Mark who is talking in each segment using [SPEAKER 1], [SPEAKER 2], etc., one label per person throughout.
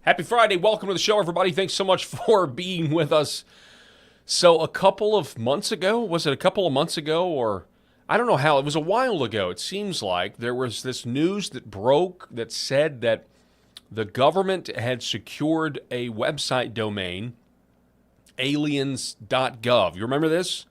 [SPEAKER 1] Happy Friday. Welcome to the show, everybody. Thanks so much for being with us. So a couple of months ago, was it a couple of months ago, or I don't know how, it was a while ago, it seems like, there was this news that broke that said that the government had secured a website domain, ALIENS.GOV. You remember this?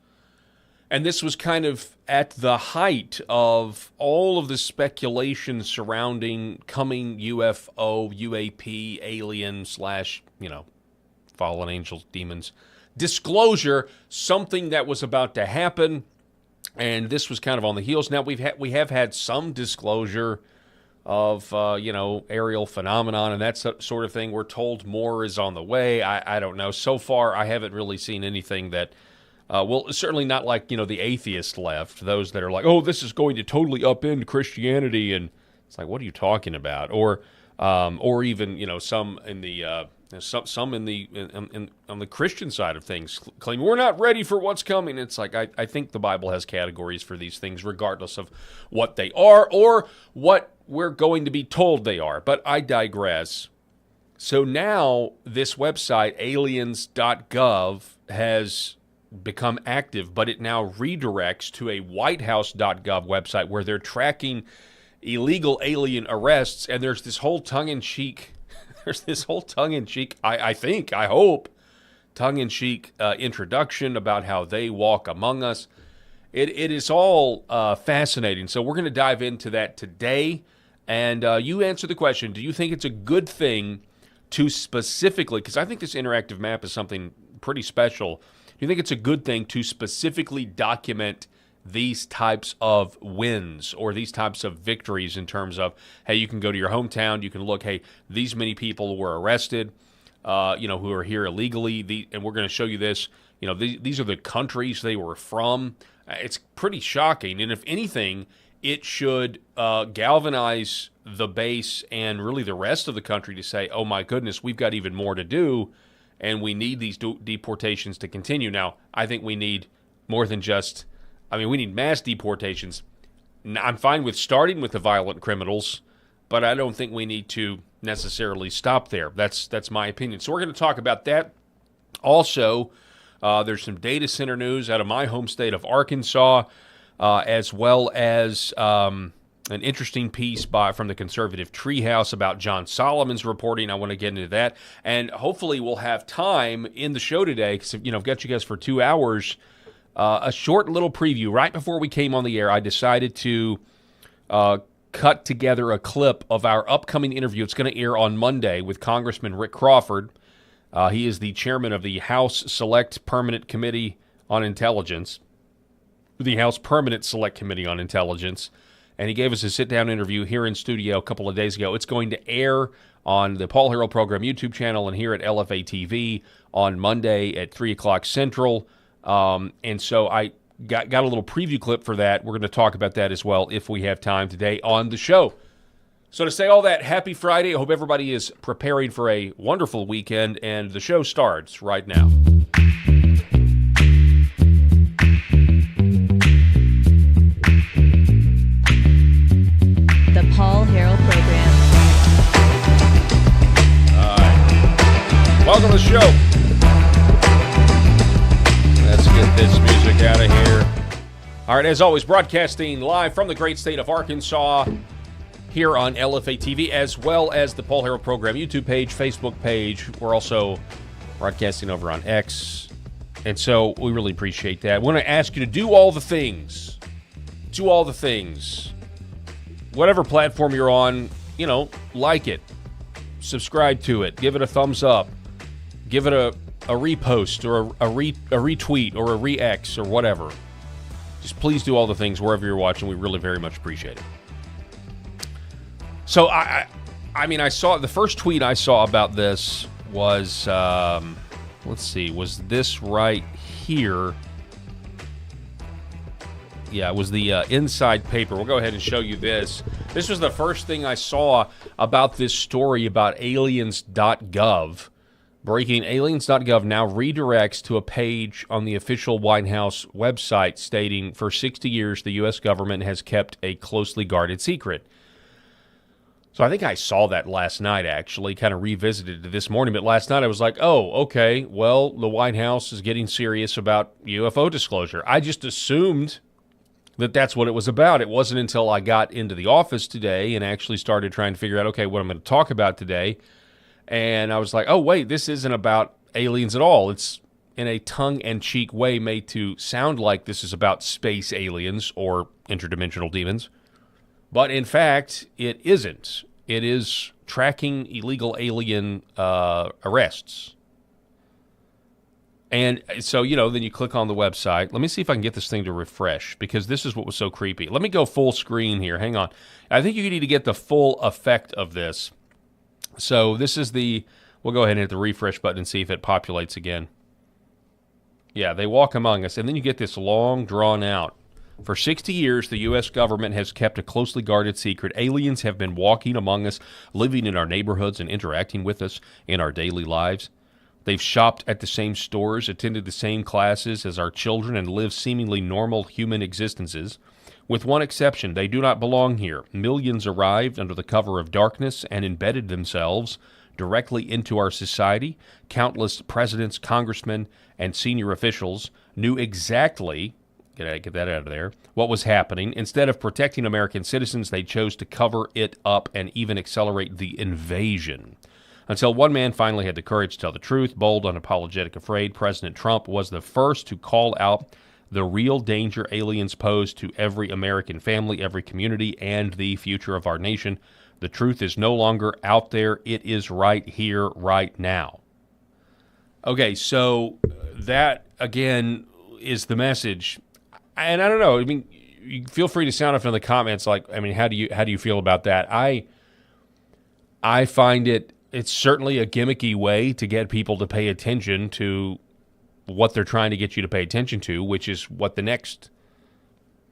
[SPEAKER 1] And this was kind of at the height of all of the speculation surrounding coming UFO, UAP, alien / fallen angels, demons, disclosure, something that was about to happen. And this was kind of on the heels. Now, we have had some disclosure of, aerial phenomenon and that sort of thing. We're told more is on the way. I don't know. So far, I haven't really seen anything that, certainly not like, the atheist left, those that are like, oh, this is going to totally upend Christianity. And it's like, what are you talking about? Or even, some in the, some in the on the Christian side of things claim we're not ready for what's coming. It's like I think the Bible has categories for these things, regardless of what they are or what we're going to be told they are. But I digress. So now this website, aliens.gov, has become active, but it now redirects to a whitehouse.gov website where they're tracking illegal alien arrests, and there's this whole tongue-in-cheek I hope, tongue-in-cheek introduction about how they walk among us. It is all fascinating. So we're going to dive into that today. And you answer the question, do you think it's a good thing to specifically, because I think this interactive map is something pretty special, do you think it's a good thing to specifically document these types of wins or these types of victories in terms of, hey, you can go to your hometown, you can look, hey, these many people were arrested, who are here illegally, and we're going to show you this. These are the countries they were from. It's pretty shocking, and if anything, it should galvanize the base and really the rest of the country to say, oh my goodness, we've got even more to do, and we need these deportations to continue. Now, I think we need more than just, we need mass deportations. I'm fine with starting with the violent criminals, but I don't think we need to necessarily stop there. That's my opinion. So we're going to talk about that. Also, there's some data center news out of my home state of Arkansas, as well as an interesting piece from the Conservative Treehouse about John Solomon's reporting. I want to get into that. And hopefully we'll have time in the show today, because I've got you guys for 2 hours. A short little preview. Right before we came on the air, I decided to cut together a clip of our upcoming interview. It's going to air on Monday with Congressman Rick Crawford. He is the chairman of the House Select Permanent Committee on Intelligence, the House Permanent Select Committee on Intelligence, and he gave us a sit-down interview here in studio a couple of days ago. It's going to air on the Paul Harrell Program YouTube channel and here at LFA TV on Monday at 3 o'clock Central. And so I got a little preview clip for that. We're going to talk about that as well if we have time today on the show. So to say all that, happy Friday. I hope everybody is preparing for a wonderful weekend, and the show starts right now.
[SPEAKER 2] The Paul Harrell Program.
[SPEAKER 1] All right. Welcome to the show. Let's get this music out of here. All right, as always, broadcasting live from the great state of Arkansas here on LFA TV, as well as the Paul Harrell Program YouTube page, Facebook page. We're also broadcasting over on X, and so we really appreciate that. I want to ask you to do all the things. Do all the things. Whatever platform you're on, like it. Subscribe to it. Give it a thumbs up. Give it a repost or a retweet or a re-X or whatever. Just please do all the things wherever you're watching. We really very much appreciate it. So, I saw the first tweet I saw about this was, was this right here? Yeah, it was the inside paper. We'll go ahead and show you this. This was the first thing I saw about this story about aliens.gov. Breaking, aliens.gov now redirects to a page on the official White House website stating, for 60 years, the U.S. government has kept a closely guarded secret. So I think I saw that last night, actually, kind of revisited it this morning. But last night I was like, oh, okay, well, the White House is getting serious about UFO disclosure. I just assumed that that's what it was about. It wasn't until I got into the office today and actually started trying to figure out, okay, what I'm going to talk about today. And I was like, oh, wait, this isn't about aliens at all. It's in a tongue-in-cheek way made to sound like this is about space aliens or interdimensional demons. But in fact, it isn't. It is tracking illegal alien arrests. And so, then you click on the website. Let me see if I can get this thing to refresh, because this is what was so creepy. Let me go full screen here. Hang on. I think you need to get the full effect of this. So this is we'll go ahead and hit the refresh button and see if it populates again. Yeah, they walk among us. And then you get this long, drawn out. For 60 years, the U.S. government has kept a closely guarded secret. Aliens have been walking among us, living in our neighborhoods and interacting with us in our daily lives. They've shopped at the same stores, attended the same classes as our children, and lived seemingly normal human existences. With one exception, they do not belong here. Millions arrived under the cover of darkness and embedded themselves directly into our society. Countless presidents, congressmen, and senior officials knew exactly, get that out of there, what was happening. Instead of protecting American citizens, they chose to cover it up and even accelerate the invasion. Until one man finally had the courage to tell the truth, bold, unapologetic, afraid, President Trump was the first to call out the real danger aliens pose to every American family, every community, and the future of our nation. The truth is no longer out there. It is right here, right now. Okay, so that, again, is the message. And I don't know. I mean, you feel free to sound off in the comments. Like, I mean, how do you feel about that? I find it's certainly a gimmicky way to get people to pay attention to what they're trying to get you to pay attention to, which is what the next.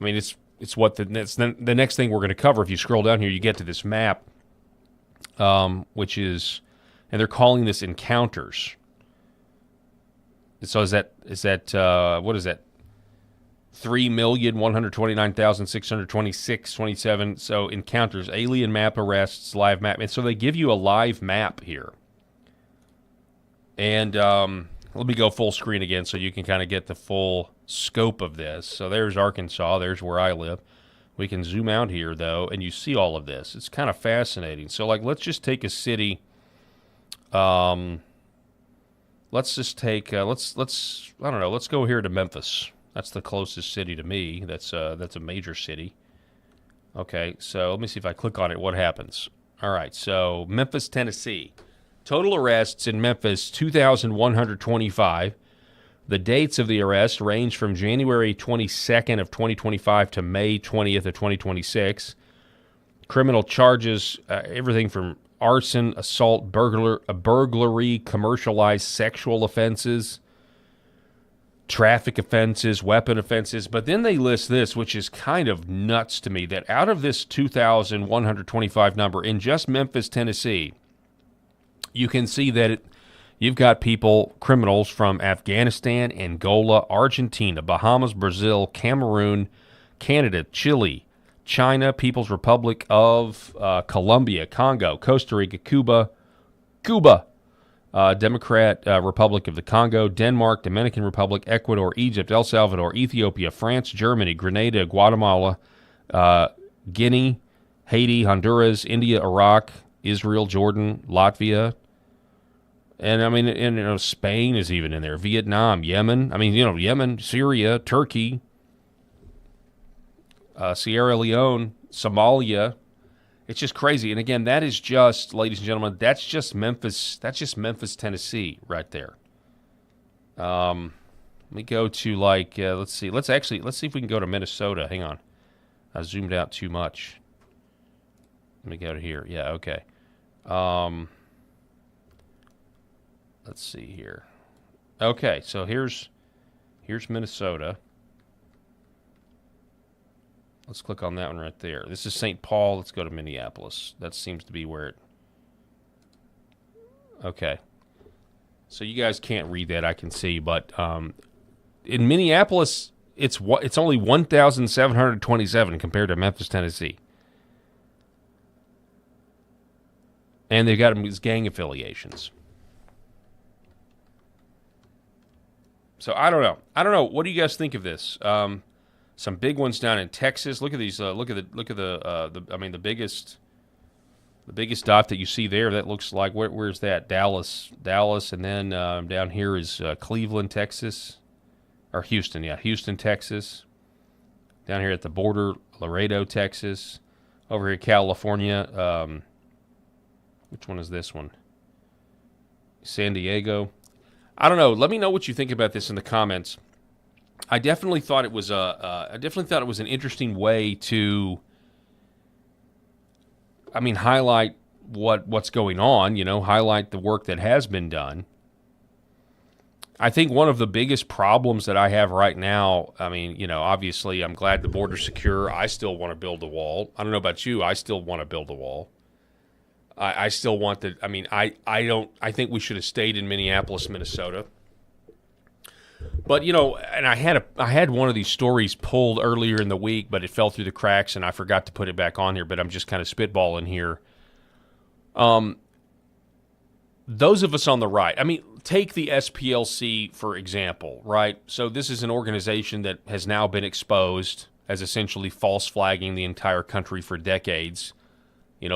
[SPEAKER 1] I mean, it's what the next thing we're going to cover. If you scroll down here, you get to this map, which is, and they're calling this encounters. So is that what is that? 3,129,626.27. So encounters, alien map arrests, live map. And so they give you a live map here. And let me go full screen again so you can kind of get the full scope of this. So there's Arkansas. There's where I live. We can zoom out here, though, and you see all of this. It's kind of fascinating. So, like, let's just take a city. Let's just take, I don't know, let's go here to Memphis. That's the closest city to me. That's a major city. Okay, so let me see if I click on it, what happens. All right, so Memphis, Tennessee. Total arrests in Memphis, 2,125. The dates of the arrest range from January 22nd of 2025 to May 20th of 2026. Criminal charges, everything from arson, assault, burglary, commercialized sexual offenses, traffic offenses, weapon offenses. But then they list this, which is kind of nuts to me, that out of this 2,125 number in just Memphis, Tennessee, you can see that you've got criminals from Afghanistan, Angola, Argentina, Bahamas, Brazil, Cameroon, Canada, Chile, China, People's Republic of Colombia, Congo, Costa Rica, Cuba, Democrat Republic of the Congo, Denmark, Dominican Republic, Ecuador, Egypt, El Salvador, Ethiopia, France, Germany, Grenada, Guatemala, Guinea, Haiti, Honduras, India, Iraq, Israel, Jordan, Latvia, and I mean, Spain is even in there, Vietnam, Yemen. I mean, Yemen, Syria, Turkey, Sierra Leone, Somalia. It's just crazy. And again, that is just, ladies and gentlemen, that's just Memphis. That's just Memphis, Tennessee, right there. Let me go to let's see. Let's see if we can go to Minnesota. Hang on, I zoomed out too much. Let me go to here. Yeah, okay. Let's see here. Okay, so here's Minnesota. Let's click on that one right there. This is St. Paul. Let's go to Minneapolis. That seems to be where it... Okay. So you guys can't read that, I can see, but in Minneapolis, it's only 1,727 compared to Memphis, Tennessee. And they've got his gang affiliations. So I don't know. What do you guys think of this? Some big ones down in Texas. Look at these. Look at the biggest dot that you see there. That looks like where's that? Dallas, and then down here is Cleveland, Texas, or Houston. Yeah, Houston, Texas. Down here at the border, Laredo, Texas. Over here, California. Which one is this one? San Diego. I don't know. Let me know what you think about this in the comments. I definitely thought it was an interesting way to, highlight what's going on. Highlight the work that has been done. I think one of the biggest problems that I have right now, obviously I'm glad the border's secure. I still want to build a wall. I don't know about you. I still want to build a wall. I still want the, I think we should have stayed in Minneapolis, Minnesota. But, and I had one of these stories pulled earlier in the week, but it fell through the cracks and I forgot to put it back on here, but I'm just kind of spitballing here. Those of us on the right, take the SPLC, for example, right? So this is an organization that has now been exposed as essentially false flagging the entire country for decades,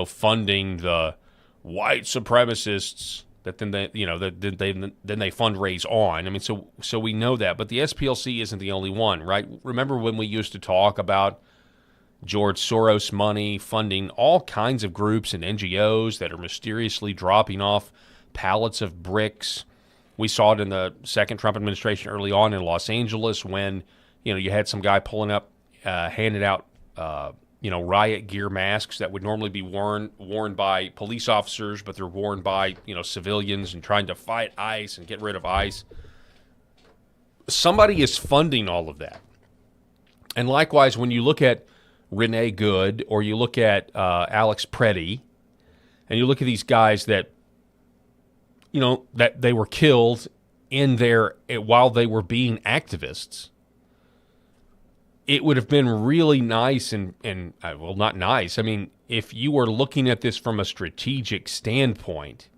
[SPEAKER 1] funding the white supremacists that then they fundraise on. So we know that, but the SPLC isn't the only one, right? Remember when we used to talk about George Soros money funding all kinds of groups and NGOs that are mysteriously dropping off pallets of bricks? We saw it in the second Trump administration early on in Los Angeles when, you had some guy pulling up, handing out, riot gear masks that would normally be worn by police officers, but they're worn by, civilians and trying to fight ICE and get rid of ICE. Somebody is funding all of that. And likewise, when you look at Renee Good or you look at Alex Preddy and you look at these guys that, that they were killed while they were being activists, it would have been really nice and not nice. If you were looking at this from a strategic standpoint,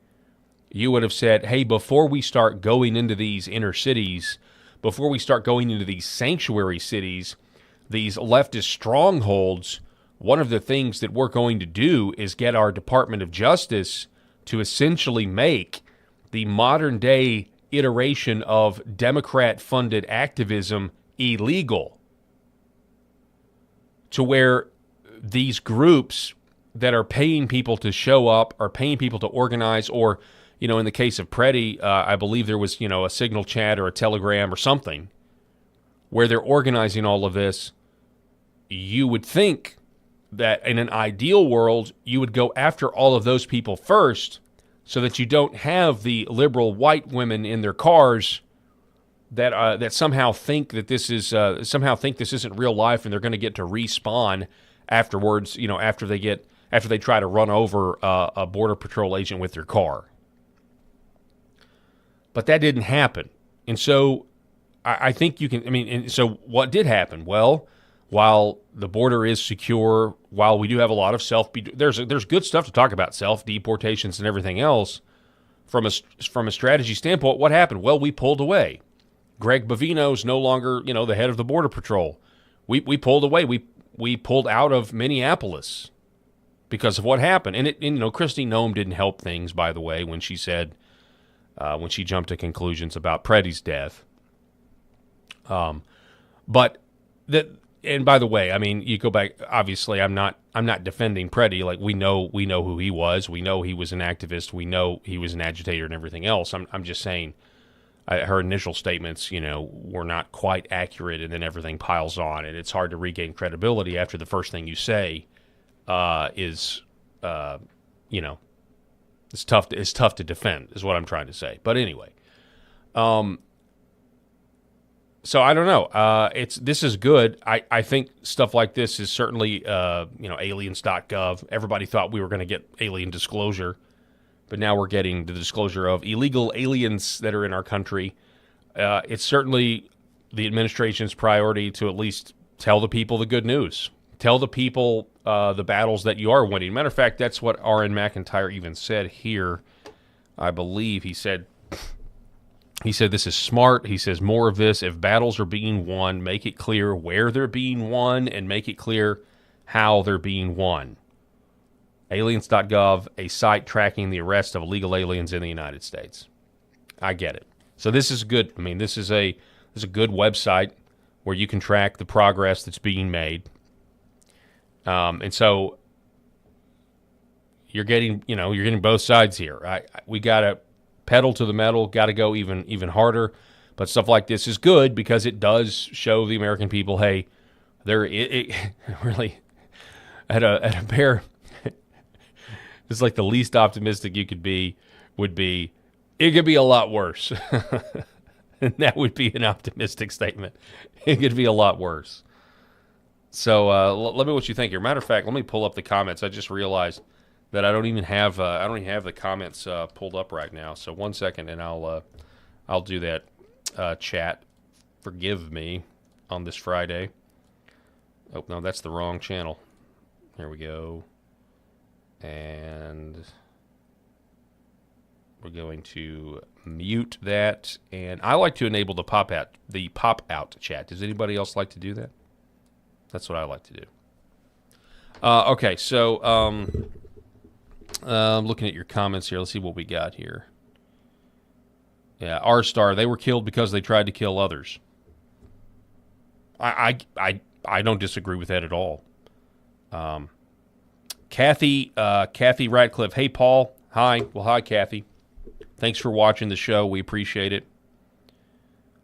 [SPEAKER 1] you would have said, hey, before we start going into these inner cities, before we start going into these sanctuary cities, these leftist strongholds, one of the things that we're going to do is get our Department of Justice to essentially make the modern day iteration of Democrat-funded activism illegal, to where these groups that are paying people to show up, are paying people to organize, or, in the case of Preddy, I believe there was, a Signal chat or a Telegram or something where they're organizing all of this. You would think that in an ideal world, you would go after all of those people first so that you don't have the liberal white women in their cars that somehow think that this isn't real life and they're going to get to respawn afterwards, after they try to run over a Border Patrol agent with their car. But that didn't happen. And so I think you can, and so what did happen? Well, while the border is secure, while we do have a lot of there's good stuff to talk about, self-deportations and everything else, from a strategy standpoint, what happened? Well, we pulled away. Greg Bovino's no longer, the head of the Border Patrol. We pulled away. We pulled out of Minneapolis because of what happened. And Kristi Noem didn't help things, by the way, when she said, when she jumped to conclusions about Preddy's death. But that, and by the way, you go back. Obviously, I'm not defending Preddy. Like we know who he was. We know he was an activist. We know he was an agitator and everything else. I'm just saying. Her initial statements, were not quite accurate, and then everything piles on, and it's hard to regain credibility after the first thing you say it's tough to defend, is what I'm trying to say. But anyway, so I don't know. This is good. I think stuff like this is certainly ALIENS.GOV. Everybody thought we were going to get alien disclosure. But now we're getting the disclosure of illegal aliens that are in our country. It's certainly the administration's priority to at least tell the people the good news. Tell the people the battles that you are winning. Matter of fact, that's what R.N. McIntyre even said here. I believe he said this is smart. He says more of this. If battles are being won, make it clear where they're being won and make it clear how they're being won. ALIENS.GOV, a site tracking the arrest of illegal aliens in the United States. I get it. So this is good. I mean, this is a good website where you can track the progress that's being made. And so you're getting both sides here. We got to pedal to the metal, got to go even harder. But stuff like this is good because it does show the American people, hey, it really at a bare. It's like the least optimistic you could be would be, it could be a lot worse. And that would be an optimistic statement. It could be a lot worse. So let me know what you think here. Matter of fact, let me pull up the comments. I just realized that I don't even have the comments pulled up right now. So 1 second, and I'll do that. Chat, forgive me on this Friday. Oh no, that's the wrong channel. Here we go. And we're going to mute that. And I like to enable the pop out chat. Does anybody else like to do that? That's what I like to do. Okay, so looking at your comments here, let's see what we got here. Yeah, R-Star, they were killed because they tried to kill others. I don't disagree with that at all. Kathy Ratcliffe. Hey, Paul. Hi. Well, hi, Kathy. Thanks for watching the show. We appreciate it.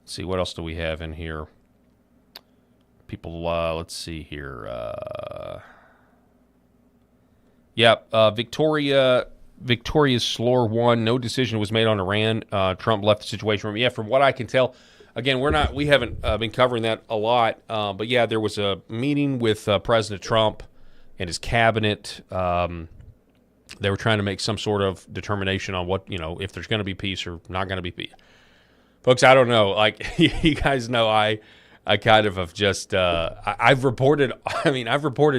[SPEAKER 1] Let's see, what else do we have in here? People, let's see here. Victoria's Slore won. No decision was made on Iran. Trump left the situation room. Yeah, from what I can tell, again, we haven't been covering that a lot. But yeah, there was a meeting with President Trump and his cabinet. They were trying to make some sort of determination on what, if there's going to be peace or not going to be peace. Folks, I don't know. Like, you guys know, I kind of have just, I've reported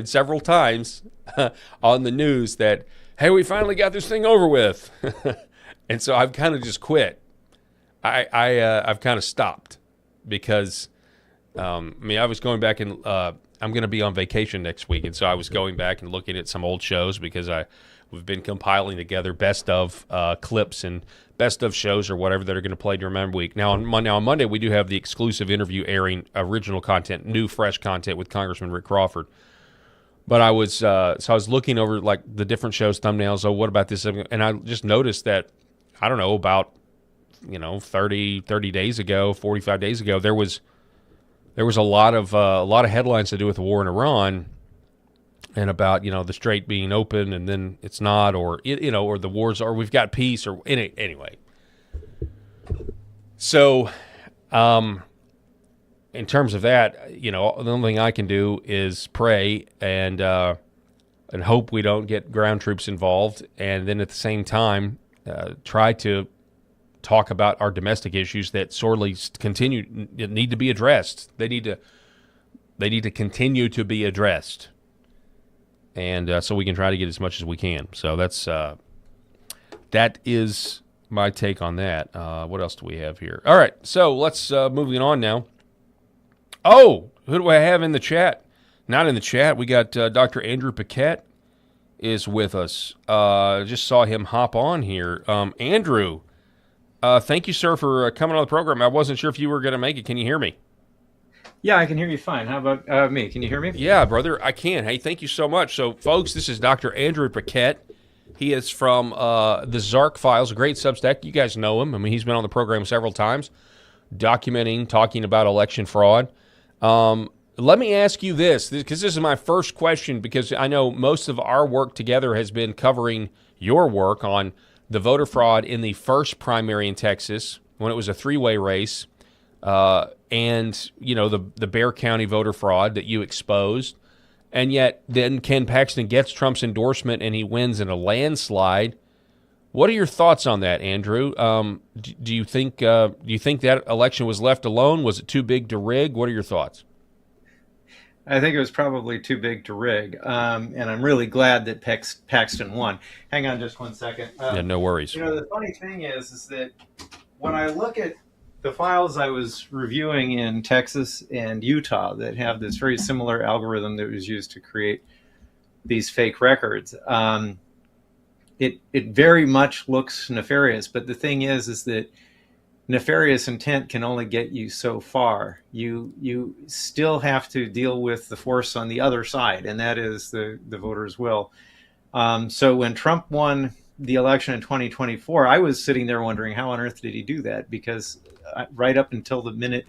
[SPEAKER 1] several times on the news that, hey, we finally got this thing over with. And so I've kind of just quit. I've kind of stopped because, I was going back and, I'm going to be on vacation next week, and so I was going back and looking at some old shows because we've been compiling together best of clips and best of shows or whatever that are going to play during Member Week. Now on Monday we do have the exclusive interview airing, original content, new fresh content with Congressman Rick Crawford. But I was looking over like the different shows thumbnails. Oh, what about this? And I just noticed that I don't know about 30 days ago, 45 days ago, there was a lot of headlines to do with the war in Iran and about the strait being open and then it's not, or or the wars, or we've got peace, or anyway. So, in terms of that, the only thing I can do is pray and hope we don't get ground troops involved, and then at the same time try to talk about our domestic issues that sorely need to be addressed. They need to continue to be addressed, and so we can try to get as much as we can. So that is my take on that. What else do we have here? All right, so let's moving on now. Oh, who do I have in the chat? Not in the chat. We got Dr. Andrew Paquette is with us. Just saw him hop on here. Andrew. Thank you, sir, for coming on the program. I wasn't sure if you were going to make it. Can you hear me?
[SPEAKER 2] Yeah, I can hear you fine. How about me? Can you hear me?
[SPEAKER 1] Yeah, brother, I can. Hey, thank you so much. So, folks, this is Dr. Andrew Paquette. He is from the Zark Files, a great Substack. You guys know him. He's been on the program several times, talking about election fraud. Let me ask you this, because this is my first question, because I know most of our work together has been covering your work on the voter fraud in the first primary in Texas when it was a three-way race, and the Bexar County voter fraud that you exposed, and yet then Ken Paxton gets Trump's endorsement and he wins in a landslide. What are your thoughts on that, Andrew? Do you think that election was left alone? Was it too big to rig? What are your thoughts?
[SPEAKER 2] I think it was probably too big to rig, and I'm really glad that Paxton won. Hang on just one second.
[SPEAKER 1] Yeah, no worries.
[SPEAKER 2] The funny thing is that when I look at the files I was reviewing in Texas and Utah that have this very similar algorithm that was used to create these fake records, it very much looks nefarious. But the thing is that nefarious intent can only get you so far. You still have to deal with the force on the other side, and that is the voters' will. So when Trump won the election in 2024, I was sitting there wondering how on earth did he do that? Because right up until the minute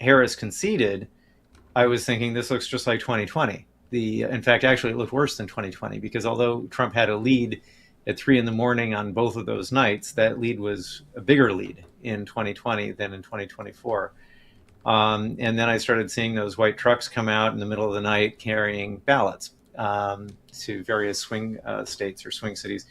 [SPEAKER 2] Harris conceded, I was thinking this looks just like 2020. In fact, actually, it looked worse than 2020 because although Trump had a lead at 3 in the morning on both of those nights, that lead was a bigger lead in 2020 than in 2024. And then I started seeing those white trucks come out in the middle of the night carrying ballots to various swing states or swing cities.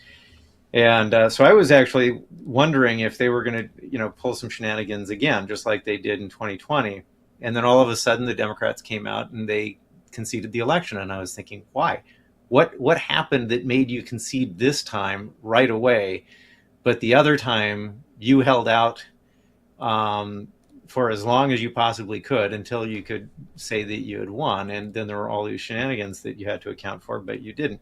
[SPEAKER 2] And so I was actually wondering if they were going to, pull some shenanigans again, just like they did in 2020. And then all of a sudden, the Democrats came out and they conceded the election. And I was thinking, why? What happened that made you concede this time right away, but the other time you held out for as long as you possibly could until you could say that you had won, and then there were all these shenanigans that you had to account for, but you didn't.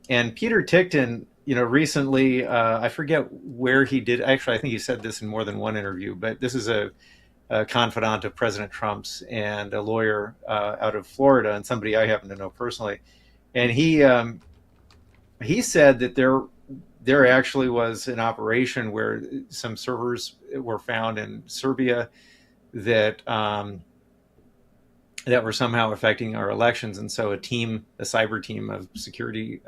[SPEAKER 2] And Peter Tickton, recently, I forget where he did. Actually, I think he said this in more than one interview, but this is a confidant of President Trump's and a lawyer out of Florida, and somebody I happen to know personally. And he said that there actually was an operation where some servers were found in Serbia that that were somehow affecting our elections, and so a cyber team of security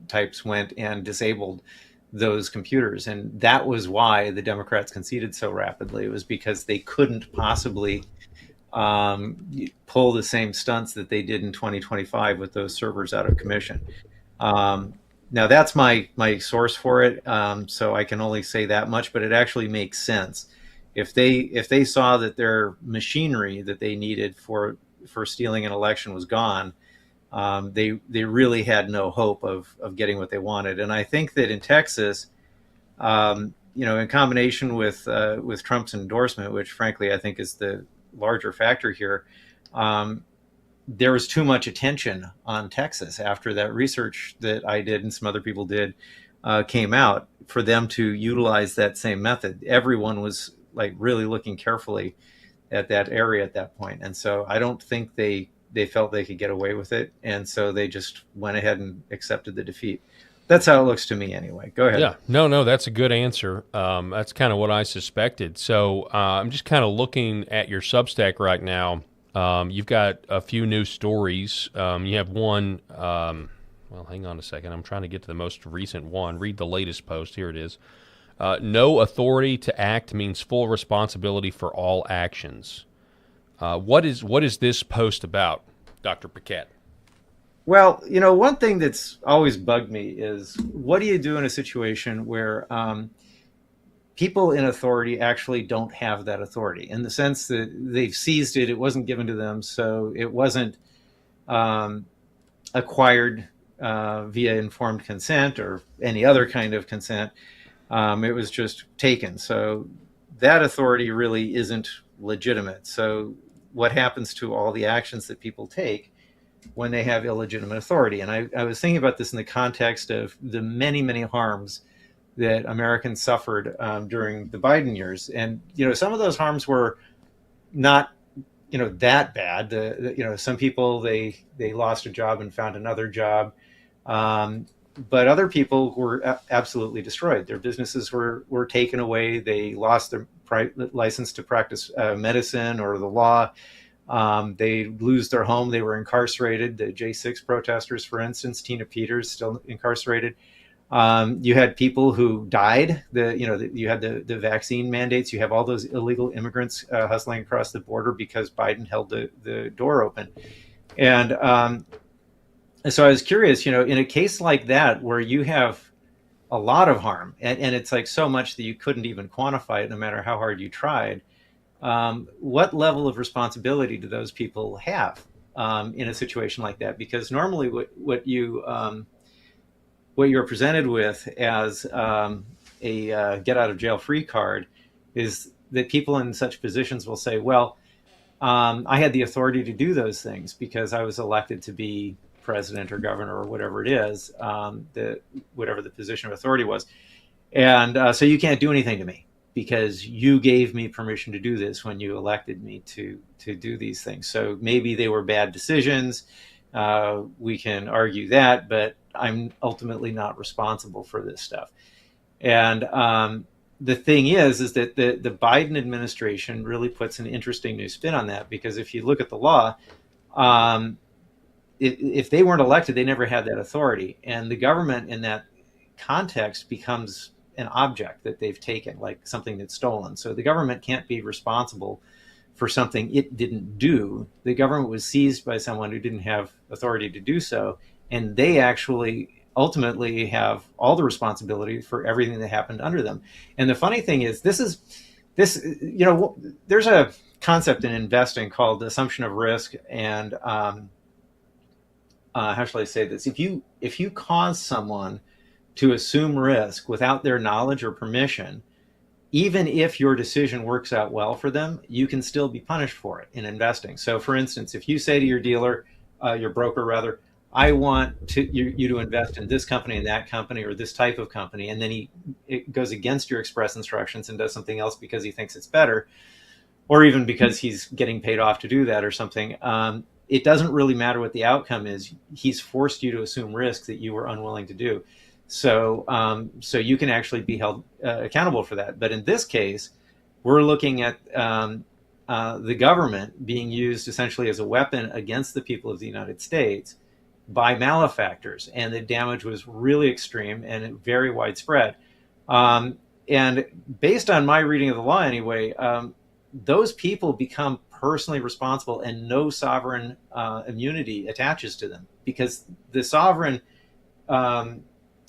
[SPEAKER 2] types went and disabled those computers, and that was why the Democrats conceded so rapidly. It was because they couldn't possibly pull the same stunts that they did in 2025 with those servers out of commission. Now that's my source for it, so I can only say that much, but it actually makes sense. If they saw that their machinery that they needed for stealing an election was gone, they really had no hope of getting what they wanted. And I think that in Texas, in combination with Trump's endorsement, which frankly I think is the larger factor here, there was too much attention on Texas after that research that I did and some other people did came out for them to utilize that same method. Everyone was like really looking carefully at that area at that point. And so I don't think they felt they could get away with it. And so they just went ahead and accepted the defeat. That's how it looks to me anyway. Go ahead.
[SPEAKER 1] Yeah, no, that's a good answer. That's kind of what I suspected. So I'm just kind of looking at your Substack right now. You've got a few new stories. You have one, well, hang on a second. I'm trying to get to the most recent one. Read the latest post. Here it is. No authority to act means full responsibility for all actions. What is this post about, Dr. Paquette?
[SPEAKER 2] Well, one thing that's always bugged me is what do you do in a situation where people in authority actually don't have that authority, in the sense that they've seized it, it wasn't given to them, so it wasn't acquired via informed consent or any other kind of consent. It was just taken. So that authority really isn't legitimate. So what happens to all the actions that people take when they have illegitimate authority? And I was thinking about this in the context of the many, many harms that Americans suffered during the Biden years. And, some of those harms were not, that bad. Some people, they lost a job and found another job. But other people were absolutely destroyed. Their businesses were taken away. They lost their license to practice medicine or the law. They lose their home. They were incarcerated. The J6 protesters, for instance, Tina Peters, still incarcerated. You had people who died. You had the vaccine mandates. You have all those illegal immigrants hustling across the border because Biden held the door open. And so I was curious, in a case like that where you have a lot of harm and it's like so much that you couldn't even quantify it no matter how hard you tried, what level of responsibility do those people have in a situation like that? Because normally, what you're presented with as a get out of jail free card is that people in such positions will say, well, I had the authority to do those things because I was elected to be president or governor or whatever it is, whatever the position of authority was. And so you can't do anything to me because you gave me permission to do this when you elected me to do these things. So maybe they were bad decisions. We can argue that, but I'm ultimately not responsible for this stuff. And the thing is that the Biden administration really puts an interesting new spin on that, because if you look at the law, if they weren't elected, they never had that authority. And the government in that context becomes an object that they've taken, like something that's stolen. So the government can't be responsible for something it didn't do. The government was seized by someone who didn't have authority to do so, and they actually ultimately have all the responsibility for everything that happened under them. And the funny thing is, there's a concept in investing called assumption of risk. And how shall I say this? If you cause someone to assume risk without their knowledge or permission, even if your decision works out well for them, you can still be punished for it in investing. So, for instance, if you say to your dealer, your broker rather, I want you to invest in this company and that company or this type of company, and then it goes against your express instructions and does something else because he thinks it's better, or even because he's getting paid off to do that or something, it doesn't really matter what the outcome is. He's forced you to assume risk that you were unwilling to do. So you can actually be held accountable for that. But in this case, we're looking at the government being used essentially as a weapon against the people of the United States by malefactors, and the damage was really extreme and very widespread. And based on my reading of the law anyway, those people become personally responsible, and no sovereign immunity attaches to them, because the sovereign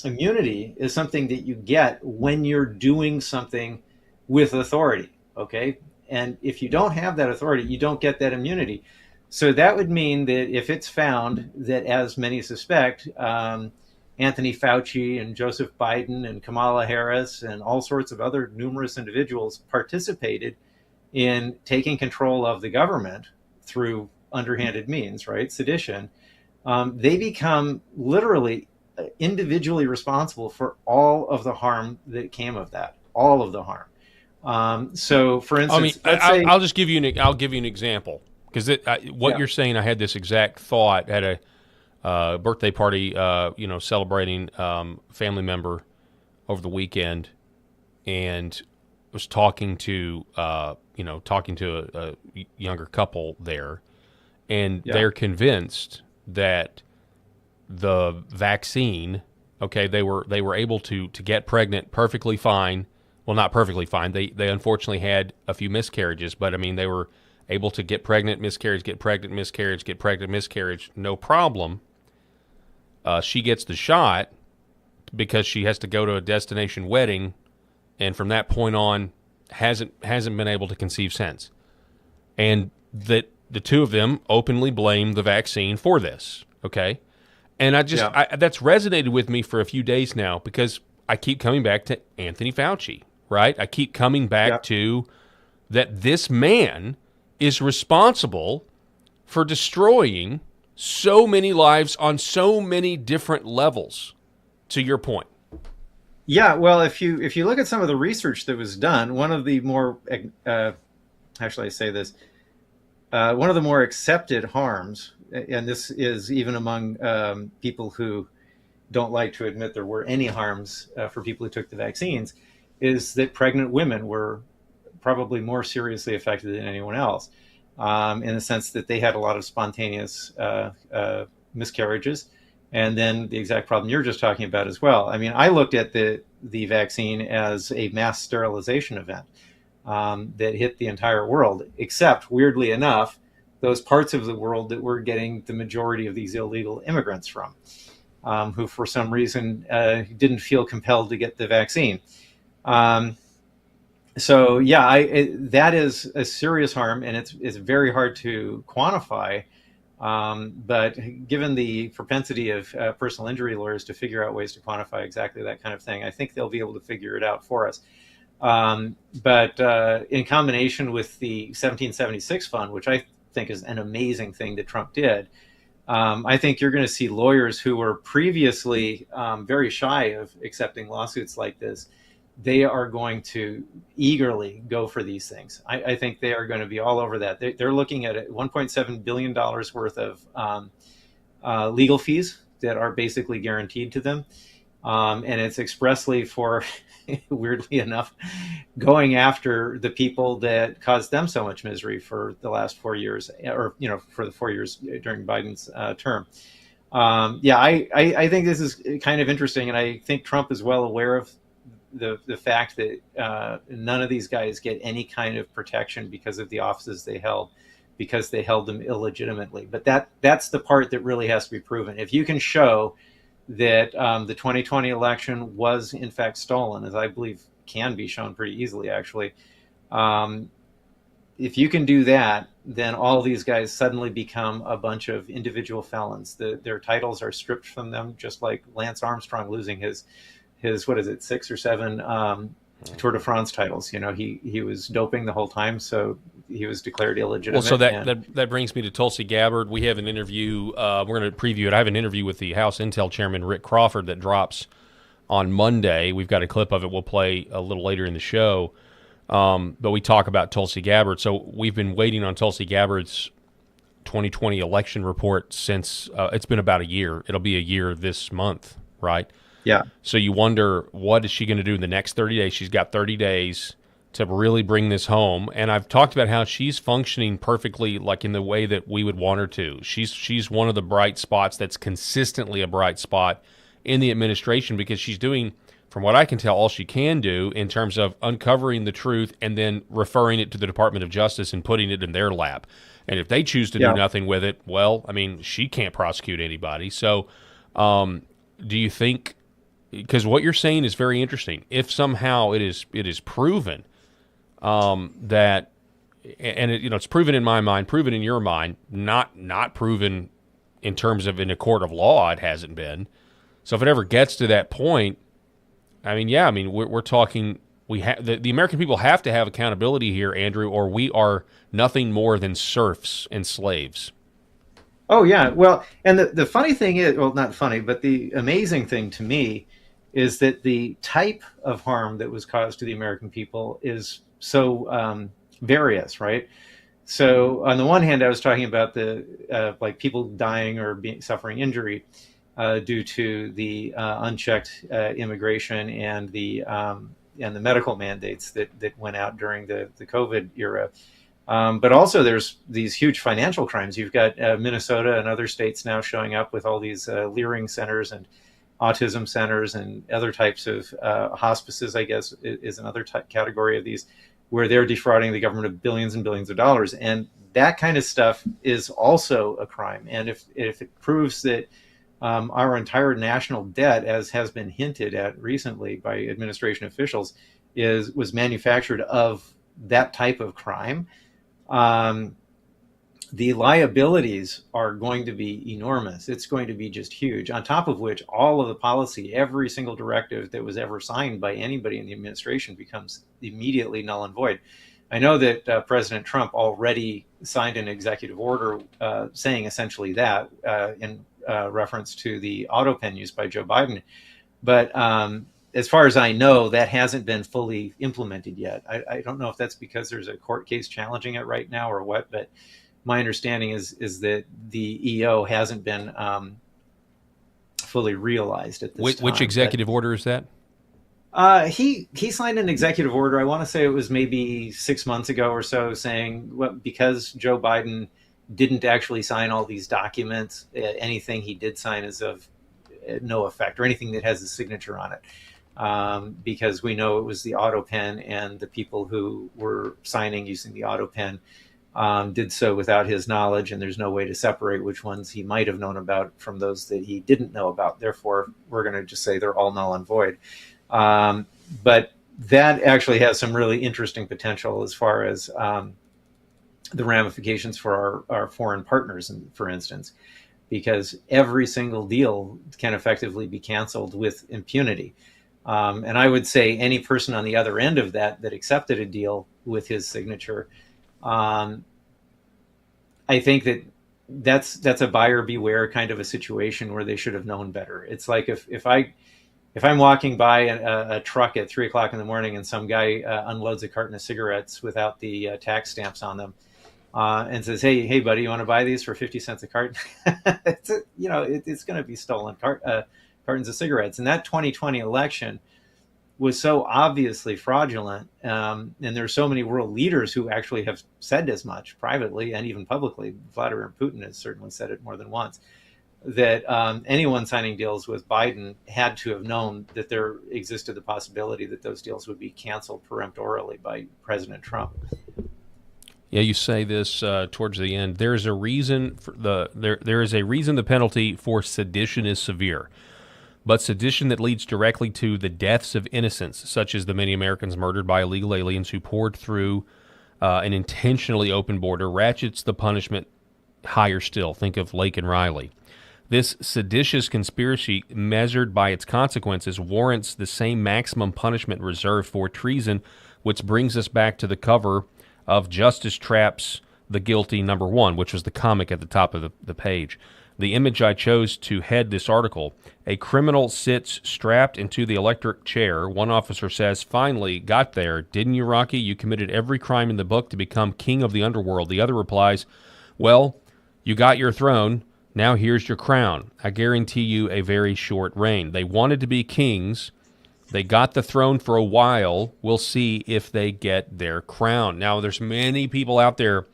[SPEAKER 2] immunity is something that you get when you're doing something with authority, okay? And if you don't have that authority, you don't get that immunity. So that would mean that if it's found that, as many suspect, Anthony Fauci and Joseph Biden and Kamala Harris and all sorts of other numerous individuals participated in taking control of the government through underhanded means, right? Sedition, they become literally individually responsible for all of the harm that came of that, all of the harm. So, for instance,
[SPEAKER 1] I'll just give you an example, because you're saying, I had this exact thought at a birthday party, celebrating family member over the weekend, and was talking to a younger couple there, and they're convinced that the vaccine, okay, they were able to get pregnant perfectly fine. Well, not perfectly fine. They unfortunately had a few miscarriages, but I mean, they were able to get pregnant, miscarriage, get pregnant, miscarriage, get pregnant, miscarriage, no problem. She gets the shot because she has to go to a destination wedding, and from that point on, hasn't been able to conceive since. And that the two of them openly blame the vaccine for this, okay? And that's resonated with me for a few days now, because I keep coming back to Anthony Fauci, right? I keep coming back to that this man is responsible for destroying so many lives on so many different levels, to your point.
[SPEAKER 2] Yeah, well, if you look at some of the research that was done, one of the more, how shall I say this, one of the more accepted harms, and this is even among people who don't like to admit there were any harms for people who took the vaccines, is that pregnant women were probably more seriously affected than anyone else, in the sense that they had a lot of spontaneous miscarriages, and then the exact problem you're just talking about as well. I mean, I looked at the vaccine as a mass sterilization event that hit the entire world, except, weirdly enough, those parts of the world that we're getting the majority of these illegal immigrants from, who for some reason didn't feel compelled to get the vaccine. So yeah, that is a serious harm, and it's very hard to quantify. But given the propensity of personal injury lawyers to figure out ways to quantify exactly that kind of thing, I think they'll be able to figure it out for us. But in combination with the 1776 fund, which I think is an amazing thing that Trump did, I think you're going to see lawyers who were previously very shy of accepting lawsuits like this. They are going to eagerly go for these things. I think they are going to be all over that. They're looking at $1.7 billion worth of legal fees that are basically guaranteed to them. And it's expressly for, weirdly enough, going after the people that caused them so much misery for the last 4 years, or for the 4 years during Biden's term. Yeah, I think this is kind of interesting, and I think Trump is well aware of the fact that none of these guys get any kind of protection because of the offices they held, because they held them illegitimately. But that's the part that really has to be proven. If you can show that the 2020 election was in fact stolen, as I believe can be shown pretty easily, actually. If you can do that, then all these guys suddenly become a bunch of individual felons. Their titles are stripped from them, just like Lance Armstrong losing his what is it, 6 or 7 Tour de France titles. He was doping the whole time, so he was declared illegitimate.
[SPEAKER 1] Well, so that brings me to Tulsi Gabbard. We have an interview. We're going to preview it. I have an interview with the House Intel Chairman Rick Crawford that drops on Monday. We've got a clip of it. We'll play a little later in the show. But we talk about Tulsi Gabbard. So we've been waiting on Tulsi Gabbard's 2020 election report since it's been about a year. It'll be a year this month, right?
[SPEAKER 2] Yeah.
[SPEAKER 1] So you wonder, what is she going to do in the next 30 days? She's got 30 days to really bring this home. And I've talked about how she's functioning perfectly, like in the way that we would want her to. She's one of the bright spots that's consistently a bright spot in the administration, because she's doing, from what I can tell, all she can do in terms of uncovering the truth and then referring it to the Department of Justice and putting it in their lap. And if they choose to do nothing with it, well, I mean, she can't prosecute anybody. So do you think, because what you're saying is very interesting, if somehow it is proven that, and it's proven in my mind, proven in your mind, not proven in terms of in a court of law, it hasn't been. So if it ever gets to that point, I mean, we're talking, the American people have to have accountability here, Andrew, or we are nothing more than serfs and slaves.
[SPEAKER 2] Oh yeah, well, and the funny thing is, well, not funny, but the amazing thing to me is that the type of harm that was caused to the American people is so various, right? So on the one hand, I was talking about the like people dying or suffering injury due to the unchecked immigration and the medical mandates that went out during the COVID era. But also there's these huge financial crimes. You've got Minnesota and other states now showing up with all these Leering centers and autism centers and other types of hospices, I guess, is another category of these, where they're defrauding the government of billions and billions of dollars. And that kind of stuff is also a crime. And if it proves that our entire national debt, as has been hinted at recently by administration officials, was manufactured of that type of crime, the liabilities are going to be enormous. It's going to be just huge. On top of which, all of the policy, every single directive that was ever signed by anybody in the administration becomes immediately null and void. I know that President Trump already signed an executive order saying essentially that in reference to the auto pen used by Joe Biden. But as far as I know, that hasn't been fully implemented yet. I don't know if that's because there's a court case challenging it right now or what, but my understanding is that the EO hasn't been fully realized at this time.
[SPEAKER 1] Which executive order is that?
[SPEAKER 2] He signed an executive order. I want to say it was maybe 6 months ago or so, saying because Joe Biden didn't actually sign all these documents, anything he did sign is of no effect, or anything that has a signature on it. Because we know it was the auto pen, and the people who were signing using the auto pen did so without his knowledge, and there's no way to separate which ones he might have known about from those that he didn't know about. Therefore, we're going to just say they're all null and void. But that actually has some really interesting potential as far as the ramifications for our foreign partners, for instance, because every single deal can effectively be canceled with impunity. And I would say any person on the other end of that accepted a deal with his signature, um, I think that's a buyer beware kind of a situation where they should have known better. It's like if I'm walking by a truck at 3 o'clock in the morning and some guy unloads a carton of cigarettes without the tax stamps on them, and says, "Hey, buddy, you want to buy these for 50 cents a carton?" It's going to be stolen cartons of cigarettes. And that 2020 election was so obviously fraudulent, and there are so many world leaders who actually have said as much privately and even publicly. Vladimir Putin has certainly said it more than once, that anyone signing deals with Biden had to have known that there existed the possibility that those deals would be canceled peremptorily by President Trump.
[SPEAKER 1] Yeah, you say this towards the end. There is a reason for there is a reason the penalty for sedition is severe. But sedition that leads directly to the deaths of innocents, such as the many Americans murdered by illegal aliens who poured through an intentionally open border, ratchets the punishment higher still. Think of Lake and Riley. This seditious conspiracy, measured by its consequences, warrants the same maximum punishment reserved for treason, which brings us back to the cover of Justice Trapp's The Guilty #1, which was the comic at the top of the page. The image I chose to head this article: a criminal sits strapped into the electric chair. One officer says, "Finally, got there. Didn't you, Rocky? You committed every crime in the book to become king of the underworld." The other replies, "Well, you got your throne. Now here's your crown. I guarantee you a very short reign." They wanted to be kings. They got the throne for a while. We'll see if they get their crown. Now, there's many people out there.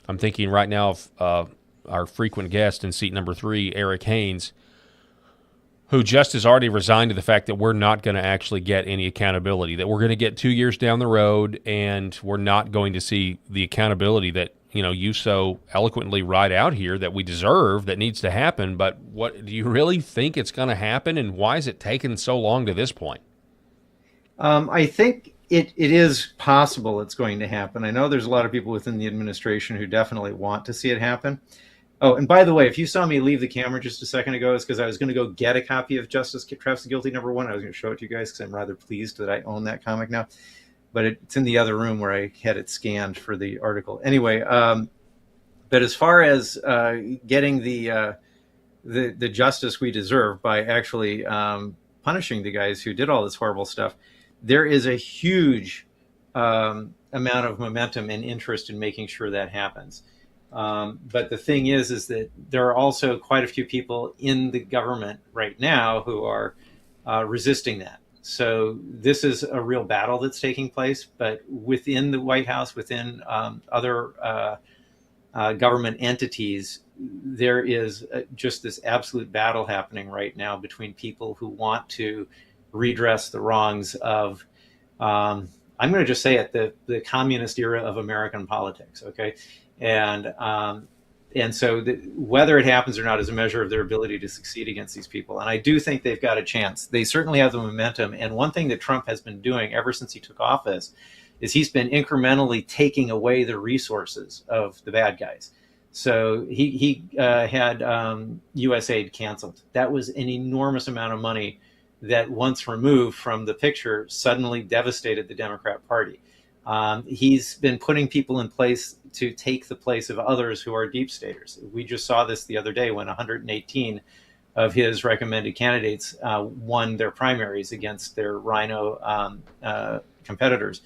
[SPEAKER 1] I'm thinking right now of our frequent guest in seat number 3, Eric Haynes, who just has already resigned to the fact that we're not going to actually get any accountability, that we're going to get 2 years down the road and we're not going to see the accountability that you so eloquently write out here that we deserve, that needs to happen. But what do you really think it's going to happen, and why is it taking so long to this point?
[SPEAKER 2] I think it is possible it's going to happen. I know there's a lot of people within the administration who definitely want to see it happen. Oh, and by the way, if you saw me leave the camera just a second ago, it's because I was going to go get a copy of Justice Trapp's Guilty #1. I was going to show it to you guys because I'm rather pleased that I own that comic now. But it's in the other room where I had it scanned for the article. Anyway, but as far as getting the justice we deserve by actually punishing the guys who did all this horrible stuff, there is a huge amount of momentum and interest in making sure that happens. But the thing is that there are also quite a few people in the government right now who are resisting that. So this is a real battle that's taking place, but within the White House, within other government entities, there is just this absolute battle happening right now between people who want to redress the wrongs of, I'm going to just say it, the communist era of American politics, okay? And so whether it happens or not is a measure of their ability to succeed against these people. And I do think they've got a chance. They certainly have the momentum. And one thing that Trump has been doing ever since he took office is he's been incrementally taking away the resources of the bad guys. So he had U.S. aid canceled. That was an enormous amount of money that, once removed from the picture, suddenly devastated the Democrat Party. He's been putting people in place to take the place of others who are deep staters. We just saw this the other day when 118 of his recommended candidates won their primaries against their rhino competitors.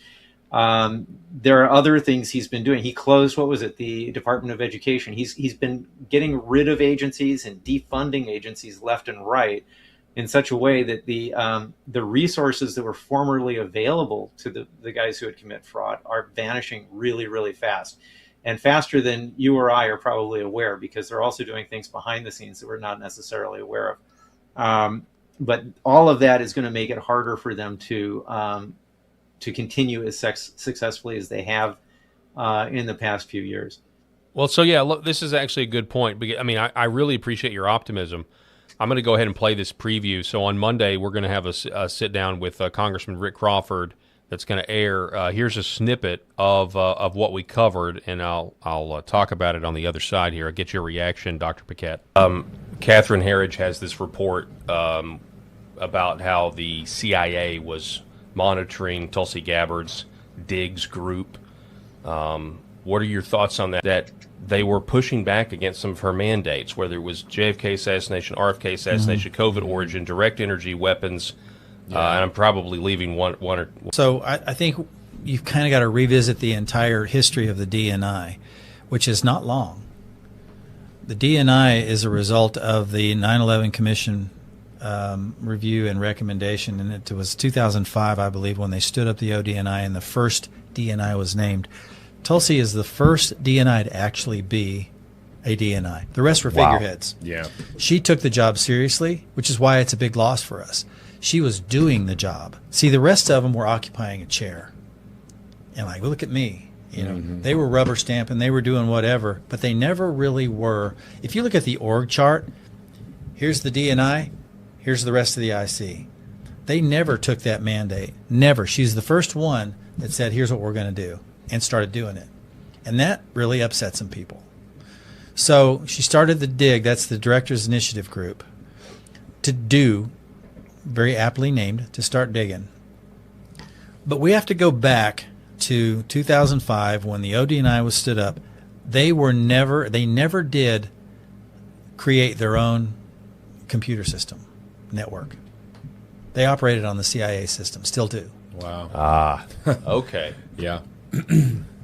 [SPEAKER 2] There are other things he's been doing. He closed, the Department of Education. He's been getting rid of agencies and defunding agencies left and right in such a way that the resources that were formerly available to the guys who had committed fraud are vanishing really, really fast, and faster than you or I are probably aware, because they're also doing things behind the scenes that we're not necessarily aware of. But all of that is going to make it harder for them to continue as successfully as they have in the past few years.
[SPEAKER 1] Well, so yeah, look, this is actually a good point. I mean, I really appreciate your optimism. I'm going to go ahead and play this preview. So on Monday, we're going to have a sit down with Congressman Rick Crawford that's going to air. Here's a snippet of what we covered, and I'll talk about it on the other side here. I'll get your reaction, Dr. Paquette. Catherine Herridge has this report about how the CIA was monitoring Tulsi Gabbard's Diggs group. What are your thoughts on that? That they were pushing back against some of her mandates, whether it was JFK assassination, RFK assassination, COVID origin, direct energy weapons, and I'm probably leaving one or...
[SPEAKER 3] So I think you've kind of got to revisit the entire history of the DNI, which is not long. The DNI is a result of the 9/11 Commission review and recommendation, and it was 2005, I believe, when they stood up the ODNI and the first DNI was named. Tulsi is the first DNI to actually be a DNI. The rest were figureheads.
[SPEAKER 4] Yeah.
[SPEAKER 3] She took the job seriously, which is why it's a big loss for us. She was doing the job. See, the rest of them were occupying a chair. And like, well, look at me. You know, they were rubber stamping, they were doing whatever, but they never really were. If you look at the org chart, here's the DNI, here's the rest of the IC. They never took that mandate. Never. She's the first one that said, here's what we're going to do, and started doing it. And that really upset some people. So she started the DIG, that's the Directors Initiative Group, to do, very aptly named, to start digging. But we have to go back to 2005 when the ODNI was stood up. They never did create their own computer system network. They operated on the CIA system, still do.
[SPEAKER 4] Wow.
[SPEAKER 1] Okay.
[SPEAKER 4] Yeah.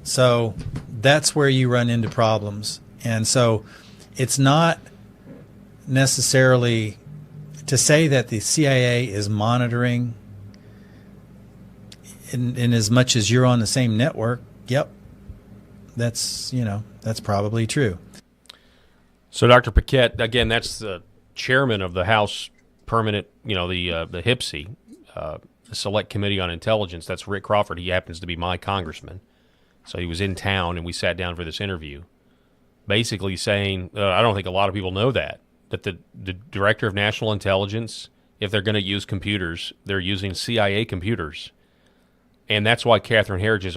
[SPEAKER 3] So that's where you run into problems. And so it's not necessarily to say that the CIA is monitoring in as much as you're on the same network. Yep. That's probably true.
[SPEAKER 1] So Dr. Paquette, again, that's the chairman of the House Permanent, the HPSI, the Select Committee on Intelligence. That's Rick Crawford. He happens to be my congressman. So he was in town, and we sat down for this interview, basically saying, I don't think a lot of people know that the Director of National Intelligence, if they're going to use computers, they're using CIA computers. And that's why Catherine Herridge's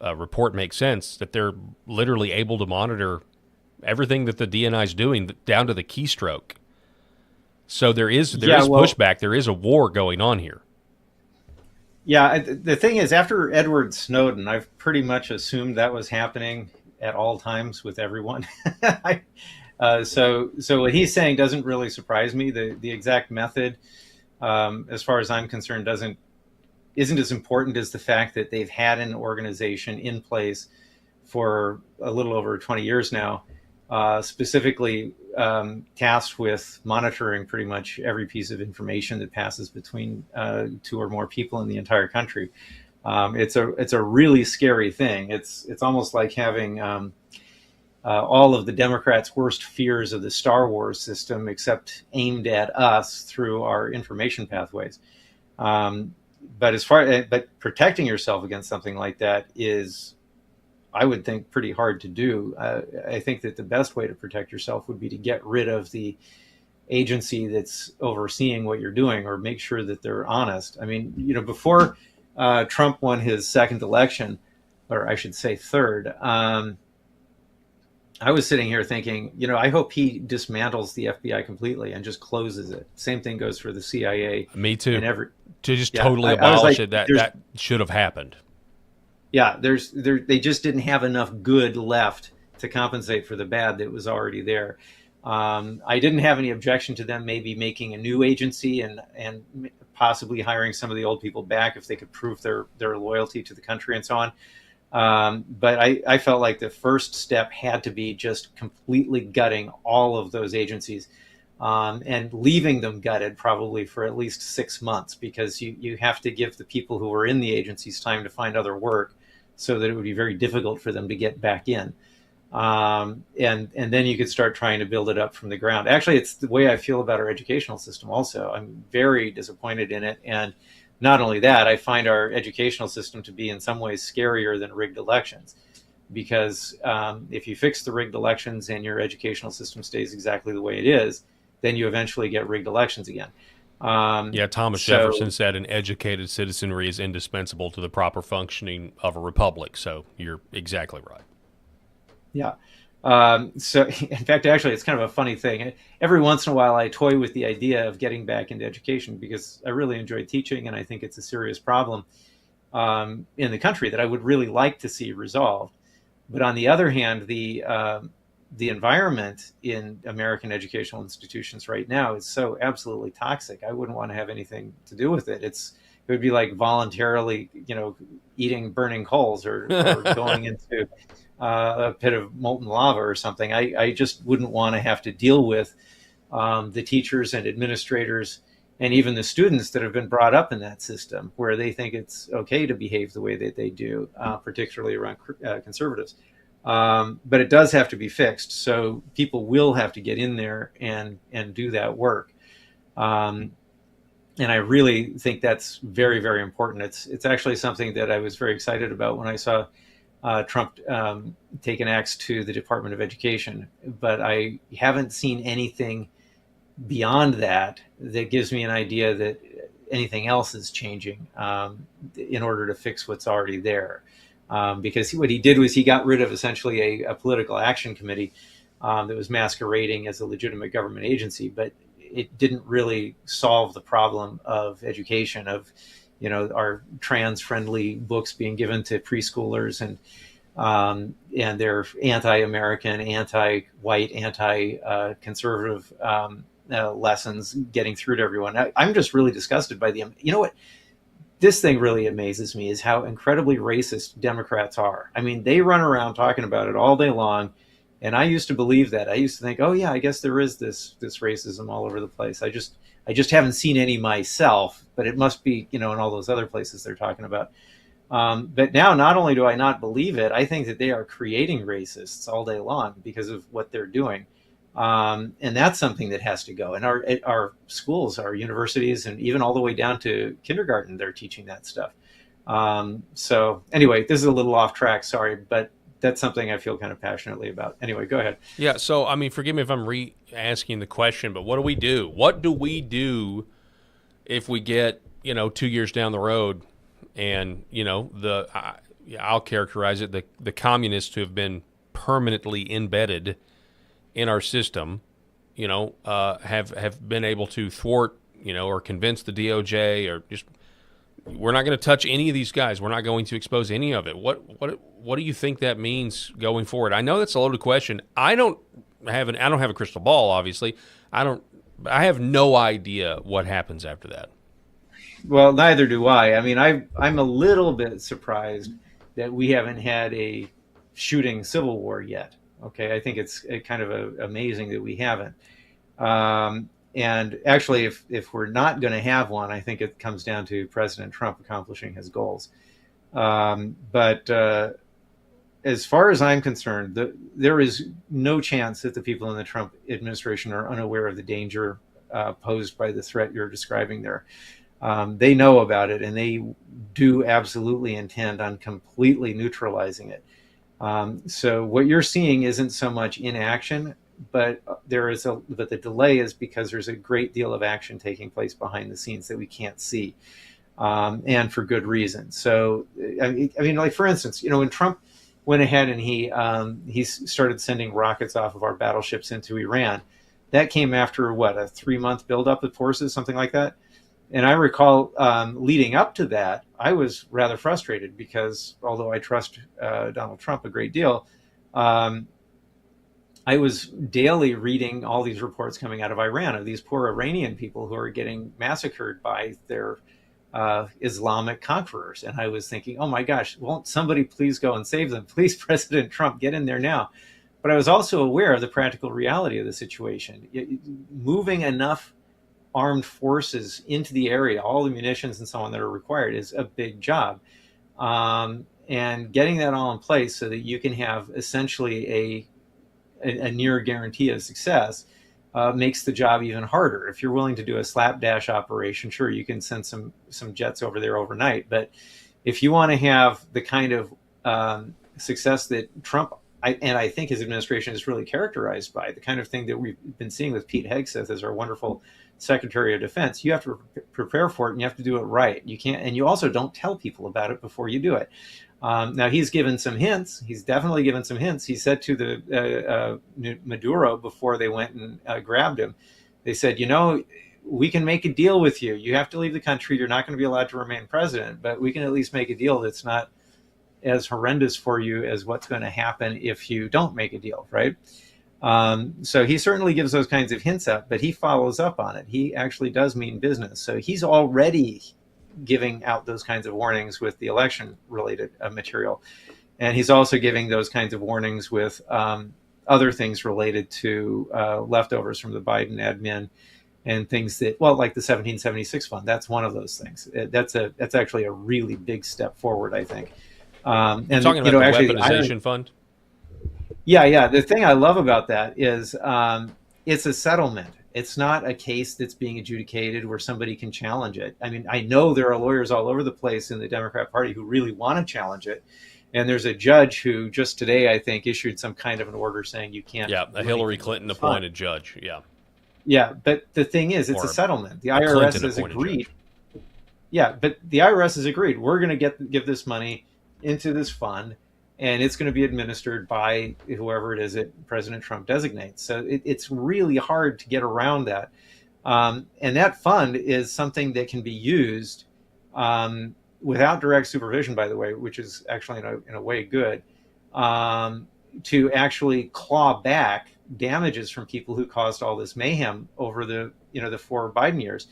[SPEAKER 1] report makes sense, that they're literally able to monitor everything that the DNI is doing down to the keystroke. So there is pushback. There is a war going on here.
[SPEAKER 2] Yeah, the thing is, after Edward Snowden, I've pretty much assumed that was happening at all times with everyone. So what he's saying doesn't really surprise me. The exact method, as far as I'm concerned, isn't as important as the fact that they've had an organization in place for a little over 20 years now, specifically tasked with monitoring pretty much every piece of information that passes between two or more people in the entire country. It's a really scary thing. It's almost like having all of the Democrats' worst fears of the Star Wars system, except aimed at us through our information pathways. But protecting yourself against something like that is, I would think, pretty hard to do. I think that the best way to protect yourself would be to get rid of the agency that's overseeing what you're doing, or make sure that they're honest. I mean, before Trump won his second election, or I should say third, I was sitting here thinking, I hope he dismantles the FBI completely and just closes it. Same thing goes for the CIA.
[SPEAKER 1] Me too.
[SPEAKER 2] And
[SPEAKER 1] totally abolish it. That should have happened.
[SPEAKER 2] Yeah, they just didn't have enough good left to compensate for the bad that was already there. I didn't have any objection to them maybe making a new agency and possibly hiring some of the old people back if they could prove their loyalty to the country and so on. But I felt like the first step had to be just completely gutting all of those agencies and leaving them gutted probably for at least 6 months, because you have to give the people who are in the agencies time to find other work, so that it would be very difficult for them to get back in. And then you could start trying to build it up from the ground. Actually, it's the way I feel about our educational system also. I'm very disappointed in it. And not only that, I find our educational system to be in some ways scarier than rigged elections, because if you fix the rigged elections and your educational system stays exactly the way it is, then you eventually get rigged elections again.
[SPEAKER 1] Yeah, Thomas Jefferson said an educated citizenry is indispensable to the proper functioning of a republic. So you're exactly right.
[SPEAKER 2] Yeah. So, in fact, actually, it's kind of a funny thing. Every once in a while, I toy with the idea of getting back into education because I really enjoy teaching, and I think it's a serious problem in the country that I would really like to see resolved. But on the other hand, the environment in American educational institutions right now is so absolutely toxic. I wouldn't want to have anything to do with it. It would be like voluntarily, eating burning coals or going into a pit of molten lava or something. I just wouldn't want to have to deal with the teachers and administrators and even the students that have been brought up in that system where they think it's okay to behave the way that they do, particularly around conservatives. But it does have to be fixed. So people will have to get in there and do that work. And I really think that's very, very important. It's actually something that I was very excited about when I saw Trump take an axe to the Department of Education. But I haven't seen anything beyond that gives me an idea that anything else is changing in order to fix what's already there. Because what he did was he got rid of essentially a political action committee that was masquerading as a legitimate government agency, but it didn't really solve the problem of education, of our trans-friendly books being given to preschoolers and they're anti-American, anti-white, anti-conservative lessons getting through to everyone. I'm just really disgusted by what this thing really amazes me is how incredibly racist Democrats are. I mean, they run around talking about it all day long. And I used to believe that. I used to think, oh yeah, I guess there is this racism all over the place. I just haven't seen any myself, but it must be, in all those other places they're talking about. But now, not only do I not believe it, I think that they are creating racists all day long because of what they're doing. And that's something that has to go. And our schools, our universities, and even all the way down to kindergarten, they're teaching that stuff. So anyway, this is a little off track, sorry, but that's something I feel kind of passionately about. Anyway, go ahead.
[SPEAKER 1] Yeah, so, I mean, forgive me if I'm re-asking the question, but what do we do? What do we do if we get, 2 years down the road and, I'll characterize it, the communists who have been permanently embedded in our system, have been able to thwart, or convince the DOJ or just, we're not going to touch any of these guys. We're not going to expose any of it. What do you think that means going forward? I know that's a loaded question. I don't have a crystal ball, obviously. I have no idea what happens after that.
[SPEAKER 2] Well, neither do I. I mean, I'm a little bit surprised that we haven't had a shooting civil war yet. Okay, I think it's kind of amazing that we haven't. And actually, if we're not going to have one, I think it comes down to President Trump accomplishing his goals. But as far as I'm concerned, there is no chance that the people in the Trump administration are unaware of the danger posed by the threat you're describing there. They know about it, and they do absolutely intend on completely neutralizing it. So what you're seeing isn't so much inaction, but but the delay is because there's a great deal of action taking place behind the scenes that we can't see, and for good reason. So, I mean, like for instance, when Trump went ahead and he started sending rockets off of our battleships into Iran, that came after a 3-month buildup of forces, something like that. And I recall leading up to that, I was rather frustrated because although I trust Donald Trump a great deal, I was daily reading all these reports coming out of Iran of these poor Iranian people who are getting massacred by their Islamic conquerors. And I was thinking, oh my gosh, won't somebody please go and save them? Please, President Trump, get in there now. But I was also aware of the practical reality of the situation. Moving enough armed forces into the area, all the munitions and so on that are required is a big job. And getting that all in place so that you can have essentially a near guarantee of success makes the job even harder. If you're willing to do a slapdash operation, sure, you can send some jets over there overnight. But if you want to have the kind of success that Trump I think his administration is really characterized by the kind of thing that we've been seeing with Pete Hegseth as our wonderful Secretary of Defense. You have to prepare for it, and you have to do it right. You can't, and you also don't tell people about it before you do it. Now he's given some hints. He's definitely given some hints. He said to the Maduro before they went and grabbed him, they said, we can make a deal with you. You have to leave the country. You're not going to be allowed to remain president, but we can at least make a deal that's not as horrendous for you as what's going to happen if you don't make a deal, right? So he certainly gives those kinds of hints out, but he follows up on it. He actually does mean business. So he's already giving out those kinds of warnings with the election-related material. And he's also giving those kinds of warnings with other things related to leftovers from the Biden admin and things that, like the 1776 fund. That's one of those things. That's actually a really big step forward, I think.
[SPEAKER 1] And you're talking about the weaponization fund?
[SPEAKER 2] Yeah. The thing I love about that is it's a settlement. It's not a case that's being adjudicated where somebody can challenge it. I mean, I know there are lawyers all over the place in the Democrat Party who really want to challenge it. And there's a judge who just today, I think, issued some kind of an order saying you can't.
[SPEAKER 1] Yeah, a Hillary Clinton appointed judge. Yeah.
[SPEAKER 2] Yeah, but the thing is, it's a settlement. The IRS has agreed. Judge. Yeah, but the IRS has agreed. We're going to give this money into this fund, and it's going to be administered by whoever it is that President Trump designates. So it's really hard to get around that. And that fund is something that can be used without direct supervision, by the way, which is actually in a way good, to actually claw back damages from people who caused all this mayhem over the 4 Biden years.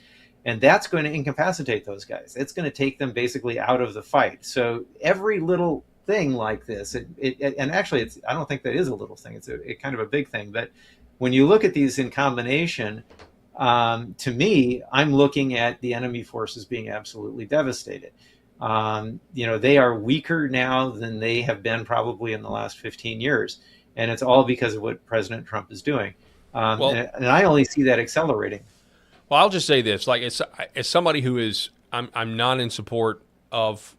[SPEAKER 2] And that's going to incapacitate those guys. It's going to take them basically out of the fight. So every little thing like this, and actually, I don't think that is a little thing. It's a kind of a big thing. But when you look at these in combination, to me, I'm looking at the enemy forces being absolutely devastated. They are weaker now than they have been probably in the last 15 years. And it's all because of what President Trump is doing. And I only see that accelerating.
[SPEAKER 1] Well, I'll just say this: as somebody who is, I'm not in support of,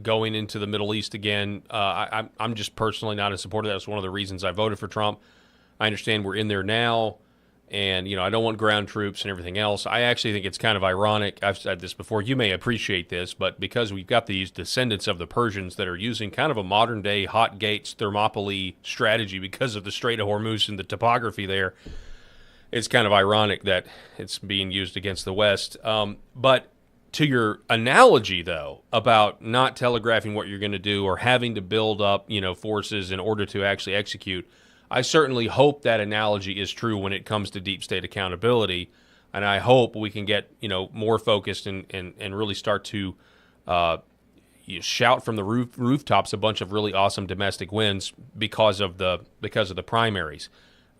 [SPEAKER 1] going into the Middle East again. I'm just personally not in support of that. That's one of the reasons I voted for Trump. I understand we're in there now, and I don't want ground troops and everything else. I actually think it's kind of ironic. I've said this before. You may appreciate this, but because we've got these descendants of the Persians that are using kind of a modern day Hot Gates Thermopylae strategy because of the Strait of Hormuz and the topography there. It's kind of ironic that it's being used against the West. But to your analogy, though, about not telegraphing what you're going to do or having to build up, forces in order to actually execute, I certainly hope that analogy is true when it comes to deep state accountability. And I hope we can get, more focused and really start to shout from the rooftops a bunch of really awesome domestic wins because of the primaries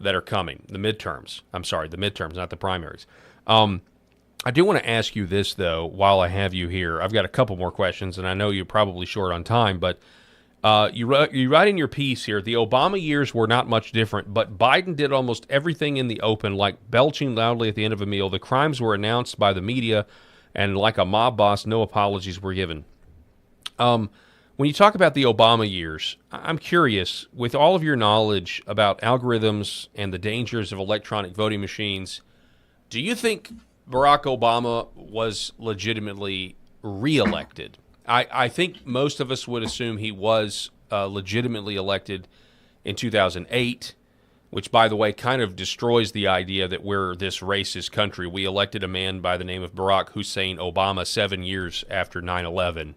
[SPEAKER 1] that are coming, the midterms. I'm sorry, the midterms, not the primaries. I do want to ask you this, though, while I have you here. I've got a couple more questions, and I know you're probably short on time, but you write in your piece here, the Obama years were not much different, but Biden did almost everything in the open, like belching loudly at the end of a meal. The crimes were announced by the media, and like a mob boss, no apologies were given. When you talk about the Obama years, I'm curious, with all of your knowledge about algorithms and the dangers of electronic voting machines, do you think Barack Obama was legitimately reelected? I think most of us would assume he was legitimately elected in 2008, which, by the way, kind of destroys the idea that we're this racist country. We elected a man by the name of Barack Hussein Obama 7 years after 9/11.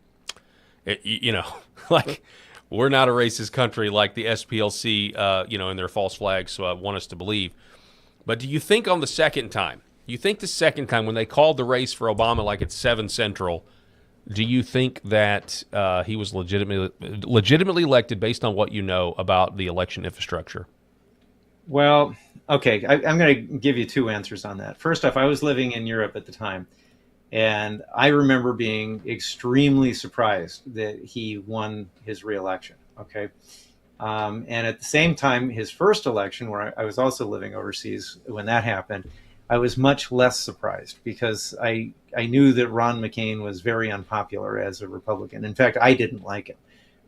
[SPEAKER 1] We're not a racist country like the SPLC, and their false flags want us to believe. But do you think on the second time, when they called the race for Obama like it's 7 Central, do you think that he was legitimately elected based on what you know about the election infrastructure?
[SPEAKER 2] Well, okay, I'm going to give you 2 answers on that. First off, I was living in Europe at the time, and I remember being extremely surprised that he won his reelection. Okay. And at the same time, his first election, where I was also living overseas when that happened, I was much less surprised because I knew that Ron McCain was very unpopular as a Republican. In fact, I didn't like him.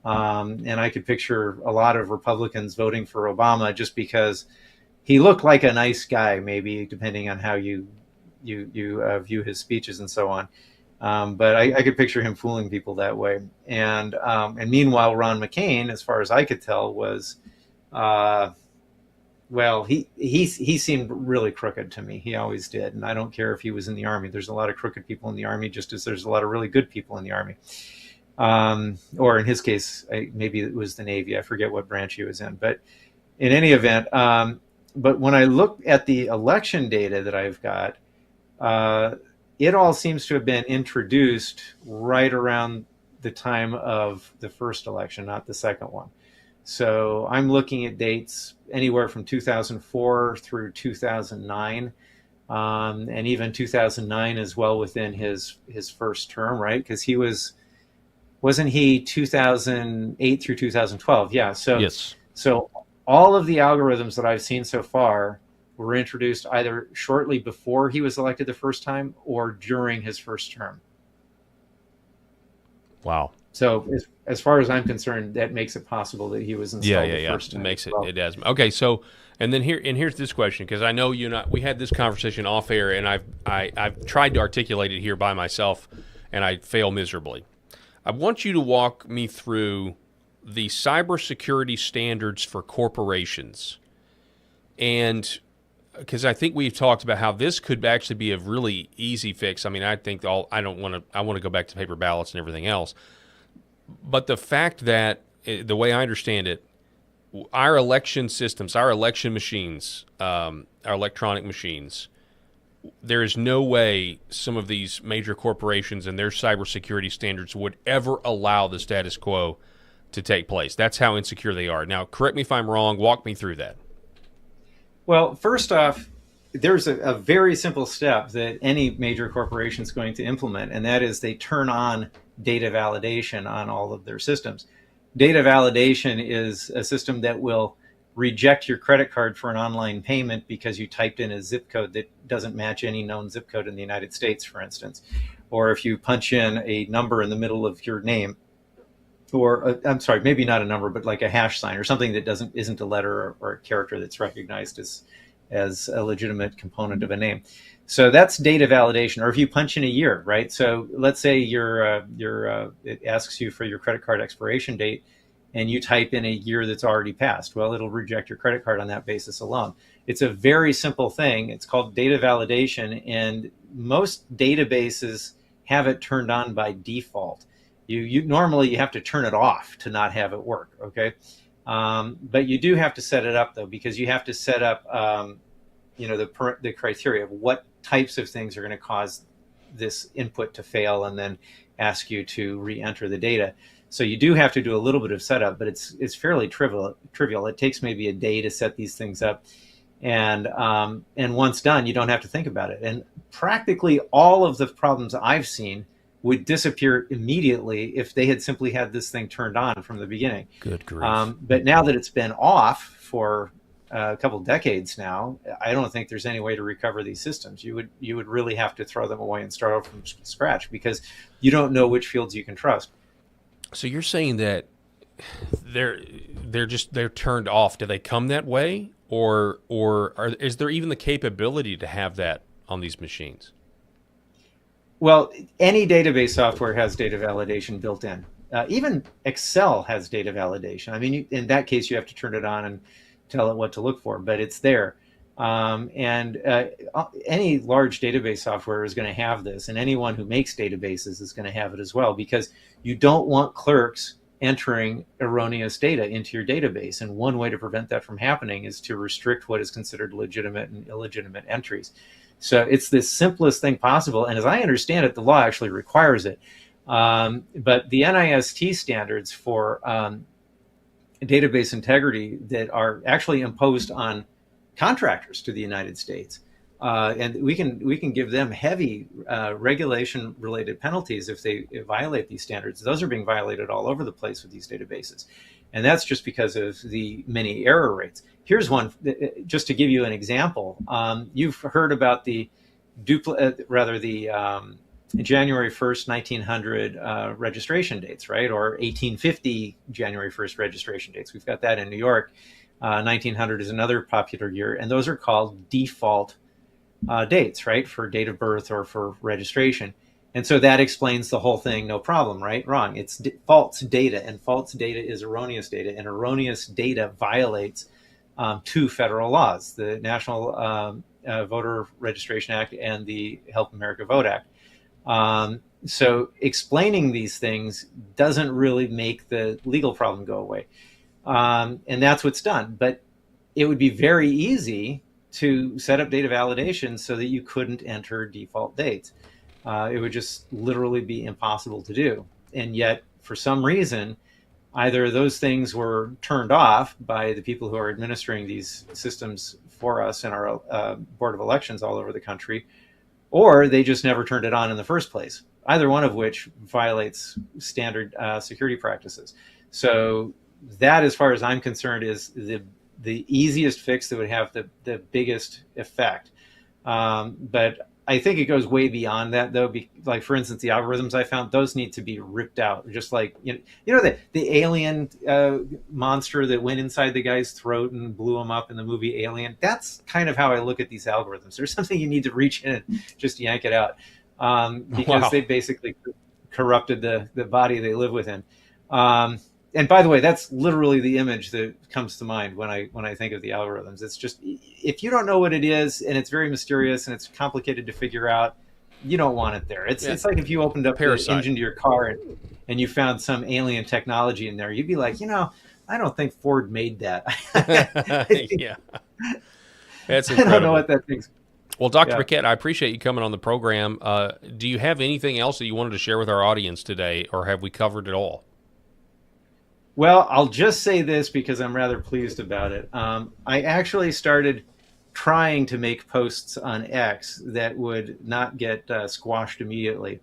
[SPEAKER 2] And I could picture a lot of Republicans voting for Obama just because he looked like a nice guy, maybe depending on how you view his speeches and so on. But I could picture him fooling people that way. And meanwhile, Ron McCain, as far as I could tell, was, well, he seemed really crooked to me. He always did. And I don't care if he was in the Army. There's a lot of crooked people in the Army, just as there's a lot of really good people in the Army. Or in his case, maybe it was the Navy. I forget what branch he was in. But in any event, but when I look at the election data that I've got, it all seems to have been introduced right around the time of the first election, not the second one. So I'm looking at dates anywhere from 2004 through 2009, and even 2009 is well within his first term, right? Because wasn't he 2008 through 2012? Yeah. So
[SPEAKER 1] Yes.
[SPEAKER 2] So all of the algorithms that I've seen so far were introduced either shortly before he was elected the first time or during his first term.
[SPEAKER 1] Wow.
[SPEAKER 2] So as far as I'm concerned, that makes it possible that he was installed the first time.
[SPEAKER 1] It makes it does. Okay, so here's this question, because I know we had this conversation off air, and I've tried to articulate it here by myself, and I fail miserably. I want you to walk me through the cybersecurity standards for corporations, and because I think we've talked about how this could actually be a really easy fix. I mean, I want to go back to paper ballots and everything else. But the fact that, the way I understand it, our election systems, our election machines, our electronic machines, there is no way some of these major corporations and their cybersecurity standards would ever allow the status quo to take place. That's how insecure they are. Now, correct me if I'm wrong. Walk me through that.
[SPEAKER 2] Well, first off, there's a very simple step that any major corporation is going to implement, and that is they turn on data validation on all of their systems. Data validation is a system that will reject your credit card for an online payment because you typed in a zip code that doesn't match any known zip code in the United States, for instance. Or if you punch in a number in the middle of your name, or I'm sorry, maybe not a number, but like a hash sign or something that isn't a letter or a character that's recognized as a legitimate component of a name. So that's data validation. Or if you punch in a year, right? So let's say it asks you for your credit card expiration date, and you type in a year that's already passed. Well, it'll reject your credit card on that basis alone. It's a very simple thing. It's called data validation, and most databases have it turned on by default. You normally have to turn it off to not have it work, okay? But you do have to set it up, though, because you have to set up the criteria of what types of things are going to cause this input to fail and then ask you to re-enter the data. So you do have to do a little bit of setup, but it's fairly trivial. It takes maybe a day to set these things up, and once done, you don't have to think about it. And practically all of the problems I've seen would disappear immediately if they had simply had this thing turned on from the beginning.
[SPEAKER 1] Good grief.
[SPEAKER 2] But now that it's been off for a couple of decades now, I don't think there's any way to recover these systems. You would really have to throw them away and start over from scratch because you don't know which fields you can trust.
[SPEAKER 1] So you're saying that they're turned off. Do they come that way, or is there even the capability to have that on these machines?
[SPEAKER 2] Well, any database software has data validation built in. Even Excel has data validation. I mean, in that case, you have to turn it on and tell it what to look for, but it's there. And any large database software is going to have this, and anyone who makes databases is going to have it as well, because you don't want clerks entering erroneous data into your database. And one way to prevent that from happening is to restrict what is considered legitimate and illegitimate entries. So it's the simplest thing possible. And as I understand it, the law actually requires it. But the NIST standards for database integrity that are actually imposed on contractors to the United States, and we can give them heavy regulation-related penalties if they violate these standards. Those are being violated all over the place with these databases, and that's just because of the many error rates. Here's one, just to give you an example. You've heard about the January 1st, 1900 registration dates, right? Or 1850 January 1st registration dates. We've got that in New York. 1900 is another popular year, and those are called default dates, right? For date of birth or for registration. And so that explains the whole thing, no problem, right? Wrong. It's false data, and false data is erroneous data, and erroneous data violates two federal laws, the National Voter Registration Act and the Help America Vote Act. So explaining these things doesn't really make the legal problem go away. And that's what's done. But it would be very easy to set up data validation so that you couldn't enter default dates. It would just literally be impossible to do. And yet, for some reason, either those things were turned off by the people who are administering these systems for us in our Board of Elections all over the country, or they just never turned it on in the first place, either one of which violates standard security practices. So that, as far as I'm concerned, is the easiest fix that would have the biggest effect. But I think it goes way beyond that, though. Like, for instance, the algorithms I found, those need to be ripped out. Just like, the alien monster that went inside the guy's throat and blew him up in the movie Alien. That's kind of how I look at these algorithms. There's something you need to reach in and just yank it out, because they basically corrupted the body they live within. And by the way, that's literally the image that comes to mind when I think of the algorithms. It's just, if you don't know what it is, and it's very mysterious and it's complicated to figure out, you don't want it there. It's like if you opened up the engine to your car and you found some alien technology in there, you'd be like, I don't think Ford made that.
[SPEAKER 1] Yeah, that's incredible.
[SPEAKER 2] I don't know what that thing's.
[SPEAKER 1] Well, Dr. Paquette, I appreciate you coming on the program. Do you have anything else that you wanted to share with our audience today, or have we covered it all?
[SPEAKER 2] Well, I'll just say this because I'm rather pleased about it. I actually started trying to make posts on X that would not get squashed immediately,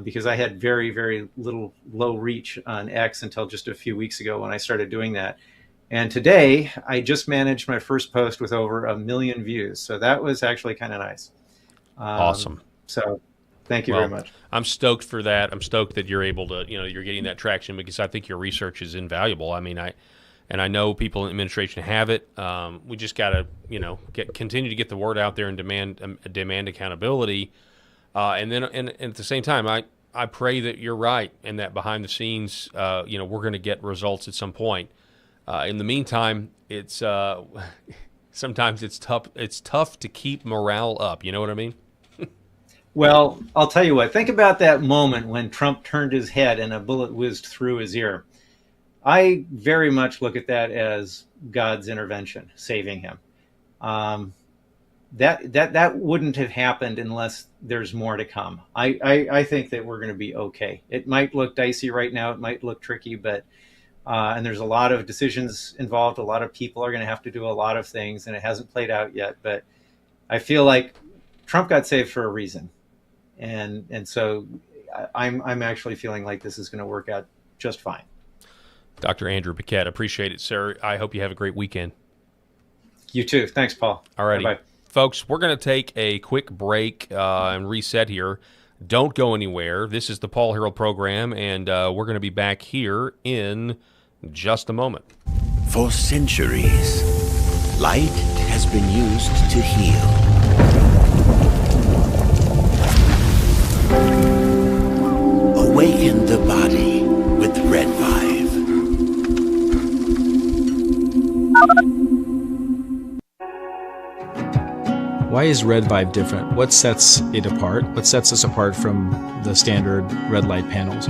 [SPEAKER 2] because I had very, very low reach on X until just a few weeks ago when I started doing that. And today, I just managed my first post with over 1 million views. So that was actually kind of nice.
[SPEAKER 1] Awesome.
[SPEAKER 2] So thank you very much.
[SPEAKER 1] I'm stoked for that. I'm stoked that you're able to, you're getting that traction, because I think your research is invaluable. I mean, I know people in administration have it. We just got to, continue to get the word out there and demand accountability. And at the same time, I pray that you're right, and that behind the scenes, we're going to get results at some point. In the meantime, it's sometimes it's tough. It's tough to keep morale up. You know what I mean?
[SPEAKER 2] Well, I'll tell you what. Think about that moment when Trump turned his head and a bullet whizzed through his ear. I very much look at that as God's intervention, saving him. That wouldn't have happened unless there's more to come. I think that we're going to be okay. It might look dicey right now. It might look tricky, but and there's a lot of decisions involved. A lot of people are going to have to do a lot of things, and it hasn't played out yet. But I feel like Trump got saved for a reason. And so I'm actually feeling like this is going to work out just fine.
[SPEAKER 1] Dr. Andrew Paquette, appreciate it, sir. I hope you have a great weekend.
[SPEAKER 2] You too. Thanks, Paul.
[SPEAKER 1] All righty.
[SPEAKER 2] Bye.
[SPEAKER 1] Folks, we're going to take a quick break and reset here. Don't go anywhere. This is the Paul Harrell program, and we're going to be back here in just a moment.
[SPEAKER 4] For centuries, light has been used to heal. Awaken the body with Red 5.
[SPEAKER 5] Why is Red 5 different? What sets it apart? What sets us apart from the standard red light panels?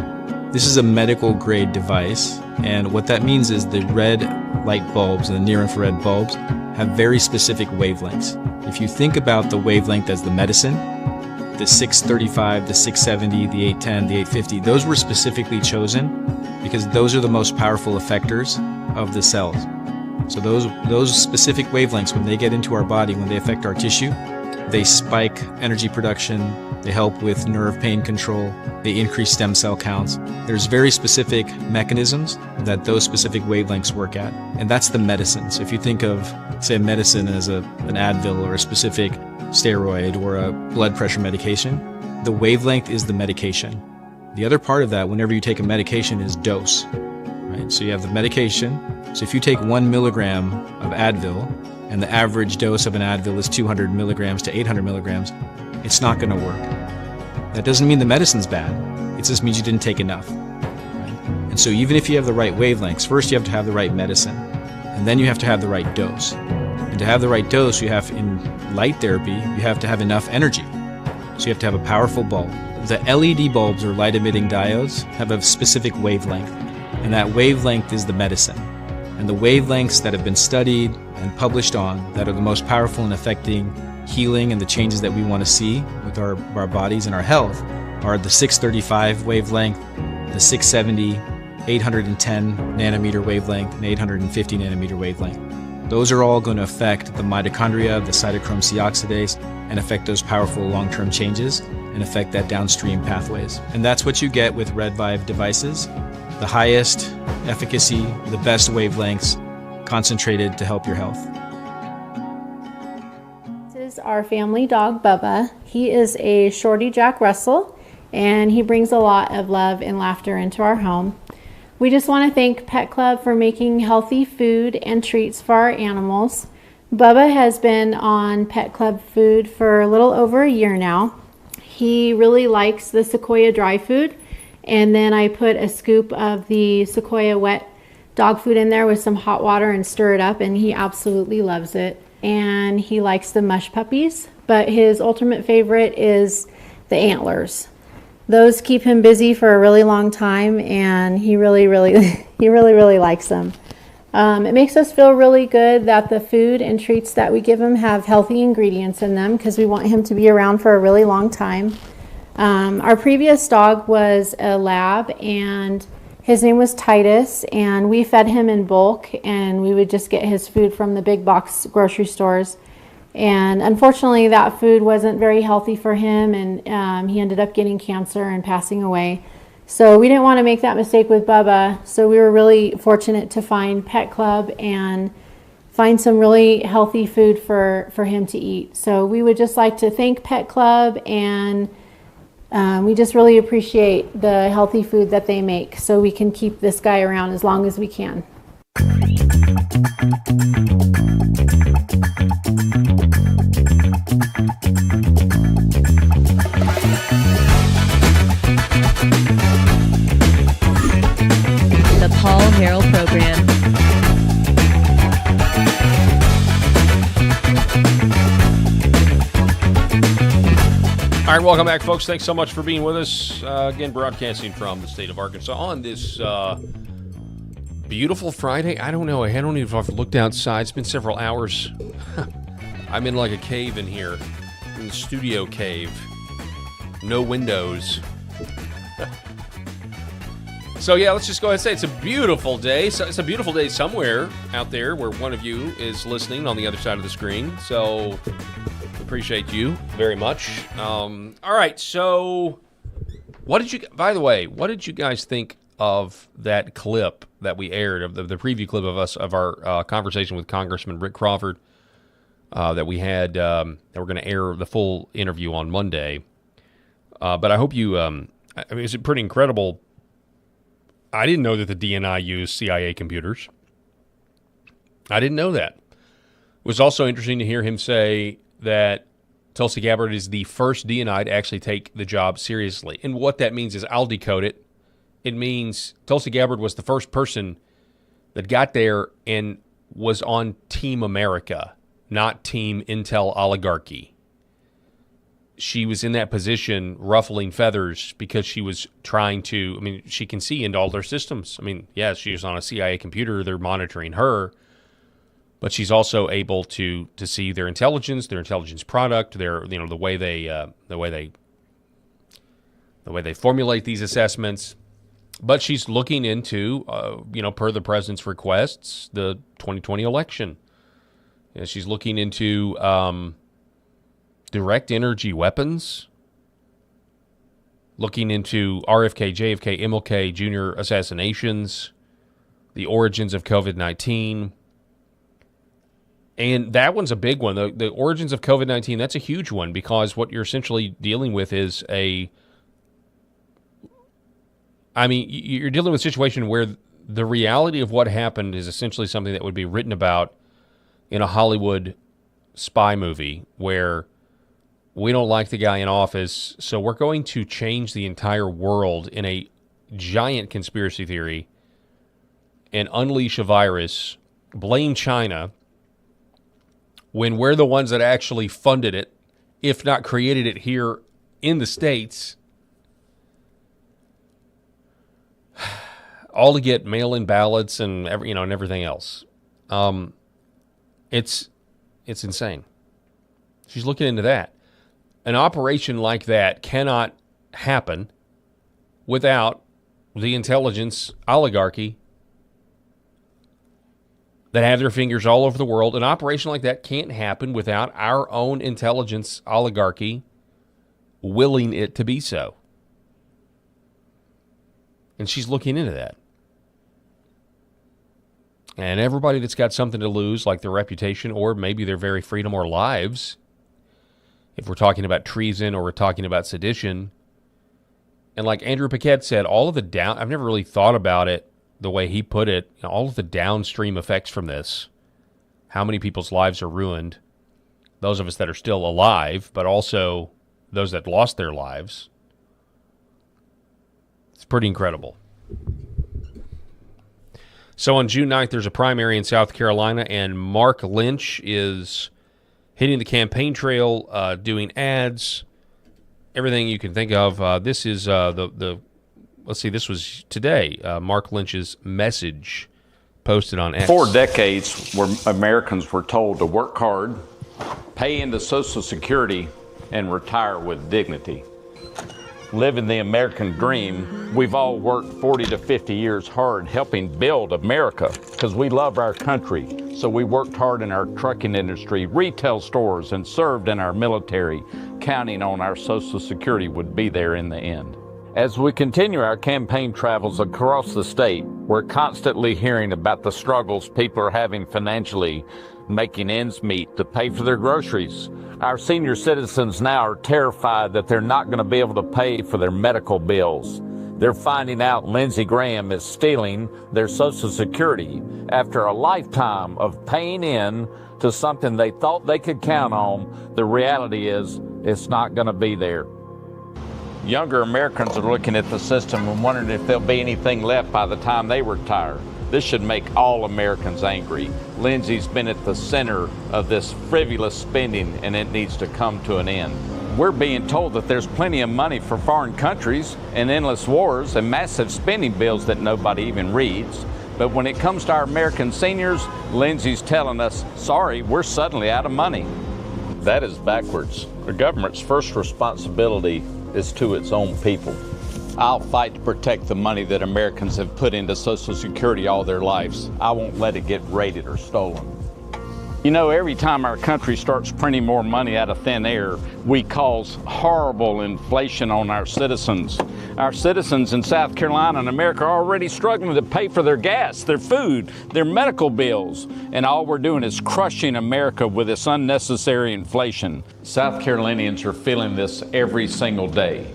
[SPEAKER 5] This is a medical grade device, and what that means is the red light bulbs and the near infrared bulbs have very specific wavelengths. If you think about the wavelength as the medicine, the 635, the 670, the 810, the 850, those were specifically chosen because those are the most powerful effectors of the cells. So those specific wavelengths, when they get into our body, when they affect our tissue, they spike energy production, they help with nerve pain control, they increase stem cell counts. There's very specific mechanisms that those specific wavelengths work at, and that's the medicine. So if you think of, say, medicine as an Advil or a specific steroid or a blood pressure medication, the wavelength is the medication. The other part of that, whenever you take a medication, is dose. Right? So you have the medication. So if you take 1 milligram of Advil, and the average dose of an Advil is 200 milligrams to 800 milligrams, it's not going to work. That doesn't mean the medicine's bad. It just means you didn't take enough. Right? And so even if you have the right wavelengths, first you have to have the right medicine, and then you have to have the right dose. And to have the right dose, you have, in light therapy, you have to have enough energy. So you have to have a powerful bulb. The LED bulbs, or light-emitting diodes, have a specific wavelength, and that wavelength is the medicine. And the wavelengths that have been studied and published on that are the most powerful in affecting healing and the changes that we want to see with our bodies and our health are the 635 wavelength, the 670, 810 nanometer wavelength, and 850 nanometer wavelength. Those are all going to affect the mitochondria, the cytochrome C oxidase, and affect those powerful long-term changes and affect that downstream pathways. And that's what you get with RedVive devices. The highest efficacy, the best wavelengths, concentrated to help your health.
[SPEAKER 6] This is our family dog, Bubba. He is a Shorty Jack Russell, and he brings a lot of love and laughter into our home. We just want to thank Pet Club for making healthy food and treats for our animals. Bubba has been on Pet Club food for a little over a year now. He really likes the Sequoia dry food, and then I put a scoop of the Sequoia wet dog food in there with some hot water and stir it up, and he absolutely loves it. And he likes the mush puppies, but his ultimate favorite is the antlers. Those keep him busy for a really long time, and he really likes them. It makes us feel really good that the food and treats that we give him have healthy ingredients in them, because we want him to be around for a really long time. Our previous dog was a lab, and his name was Titus, and we fed him in bulk, and we would just get his food from the big box grocery stores. And unfortunately, that food wasn't very healthy for him, and he ended up getting cancer and passing away. So we didn't want to make that mistake with Bubba, so we were really fortunate to find Pet Club and find some really healthy food for him to eat. So we would just like to thank Pet Club, and we just really appreciate the healthy food that they make, so we can keep this guy around as long as we can.
[SPEAKER 7] The Paul Harrell Program.
[SPEAKER 1] All right, welcome back, folks. Thanks so much for being with us. Again, broadcasting from the state of Arkansas on this beautiful Friday. I don't know. I don't even know if I've looked outside. It's been several hours. I'm in like a cave in here, in the studio cave. No windows. So, yeah, let's just go ahead and say it's a beautiful day. So it's a beautiful day somewhere out there where one of you is listening on the other side of the screen. So appreciate you very much. All right, so what did you guys think of that clip that we aired, of the preview clip of our conversation with Congressman Rick Crawford that we had, that we're going to air the full interview on Monday. But I hope you, I mean, it's pretty incredible. I didn't know that the DNI used CIA computers. I didn't know that. It was also interesting to hear him say that Tulsi Gabbard is the first DNI to actually take the job seriously. And what that means is, I'll decode it. It means Tulsi Gabbard was the first person that got there and was on Team America, not Team Intel Oligarchy. She was in that position ruffling feathers because she was trying to, I mean, she can see into all their systems. I mean, yes, she was on a CIA computer. They're monitoring her. But she's also able to see their intelligence product, their, you know, the way they formulate these assessments. But she's looking into, per the president's requests, the 2020 election. And she's looking into direct energy weapons, looking into RFK, JFK, MLK Jr. assassinations, the origins of COVID-19. And that one's a big one. The origins of COVID-19, that's a huge one, because what you're essentially dealing with is you're dealing with a situation where the reality of what happened is essentially something that would be written about in a Hollywood spy movie, where we don't like the guy in office, so we're going to change the entire world in a giant conspiracy theory and unleash a virus, blame China, when we're the ones that actually funded it, if not created it here in the States, all to get mail-in ballots and everything else. It's insane. She's looking into that. An operation like that cannot happen without the intelligence oligarchy that have their fingers all over the world. An operation like that can't happen without our own intelligence oligarchy willing it to be so. And she's looking into that. And everybody that's got something to lose, like their reputation or maybe their very freedom or lives, if we're talking about treason or we're talking about sedition, and like Andrew Paquette said, all of the I've never really thought about it the way he put it, all of the downstream effects from this, how many people's lives are ruined, those of us that are still alive, but also those that lost their lives. It's pretty incredible. So on June 9th, there's a primary in South Carolina, and Mark Lynch is hitting the campaign trail, doing ads, everything you can think of. This is let's see, this was today, Mark Lynch's message posted on X.
[SPEAKER 8] 4 decades where Americans were told to work hard, pay into Social Security, and retire with dignity. Living the American dream, we've all worked 40 to 50 years hard helping build America because we love our country. So we worked hard in our trucking industry, retail stores, and served in our military, counting on our Social Security would be there in the end. As we continue our campaign travels across the state, we're constantly hearing about the struggles people are having financially, making ends meet to pay for their groceries. Our senior citizens now are terrified that they're not going to be able to pay for their medical bills. They're finding out Lindsey Graham is stealing their Social Security after a lifetime of paying in to something they thought they could count on. The reality is it's not going to be there. Younger Americans are looking at the system and wondering if there'll be anything left by the time they retire. This should make all Americans angry. Lindsey's been at the center of this frivolous spending, and it needs to come to an end. We're being told that there's plenty of money for foreign countries and endless wars and massive spending bills that nobody even reads. But when it comes to our American seniors, Lindsey's telling us, sorry, we're suddenly out of money. That is backwards. The government's first responsibility is to its own people. I'll fight to protect the money that Americans have put into Social Security all their lives. I won't let it get raided or stolen. You know, every time our country starts printing more money out of thin air, we cause horrible inflation on our citizens. Our citizens in South Carolina and America are already struggling to pay for their gas, their food, their medical bills, and all we're doing is crushing America with this unnecessary inflation. South Carolinians are feeling this every single day.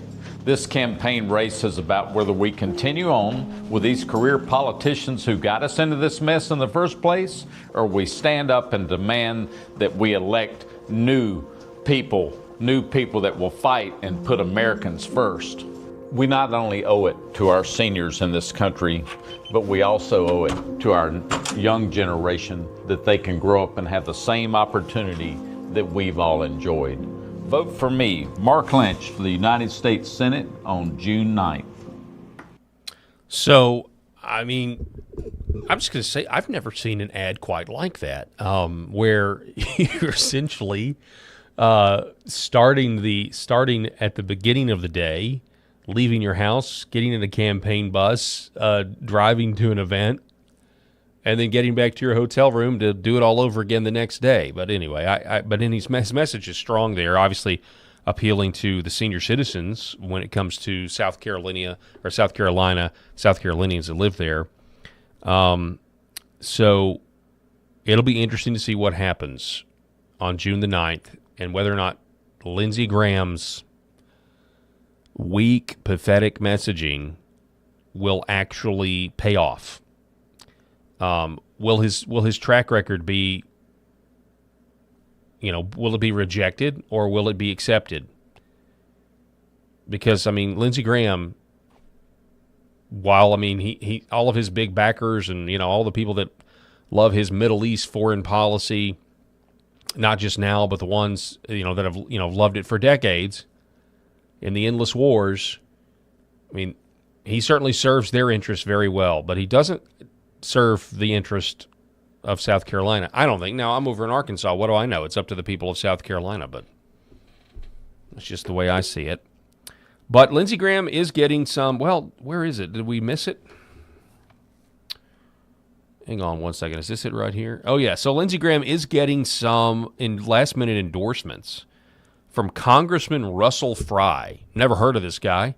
[SPEAKER 8] This campaign race is about whether we continue on with these career politicians who got us into this mess in the first place, or we stand up and demand that we elect new people that will fight and put Americans first. We not only owe it to our seniors in this country, but we also owe it to our young generation that they can grow up and have the same opportunity that we've all enjoyed. Vote for me, Mark Lynch, for the United States Senate on June 9th.
[SPEAKER 1] So, I mean, I'm just going to say I've never seen an ad quite like that, where you're essentially starting at the beginning of the day, leaving your house, getting in a campaign bus, driving to an event, and then getting back to your hotel room to do it all over again the next day. But anyway, but in his message is strong there, obviously appealing to the senior citizens when it comes to South Carolinians that live there. So it'll be interesting to see what happens on June the 9th and whether or not Lindsey Graham's weak, pathetic messaging will actually pay off. Will his track record be, will it be rejected or will it be accepted? Because, Lindsey Graham, while, he all of his big backers and, all the people that love his Middle East foreign policy, not just now, but the ones, that have, loved it for decades in the endless wars, he certainly serves their interests very well, but he doesn't serve the interest of South Carolina, I don't think. Now, I'm over in Arkansas. What do I know? It's up to the people of South Carolina, but that's just the way I see it. But Lindsey Graham is getting some, well, where is it? Did we miss it? Hang on one second. Is this it right here? Oh, yeah. So Lindsey Graham is getting some last-minute endorsements from Congressman Russell Fry. Never heard of this guy.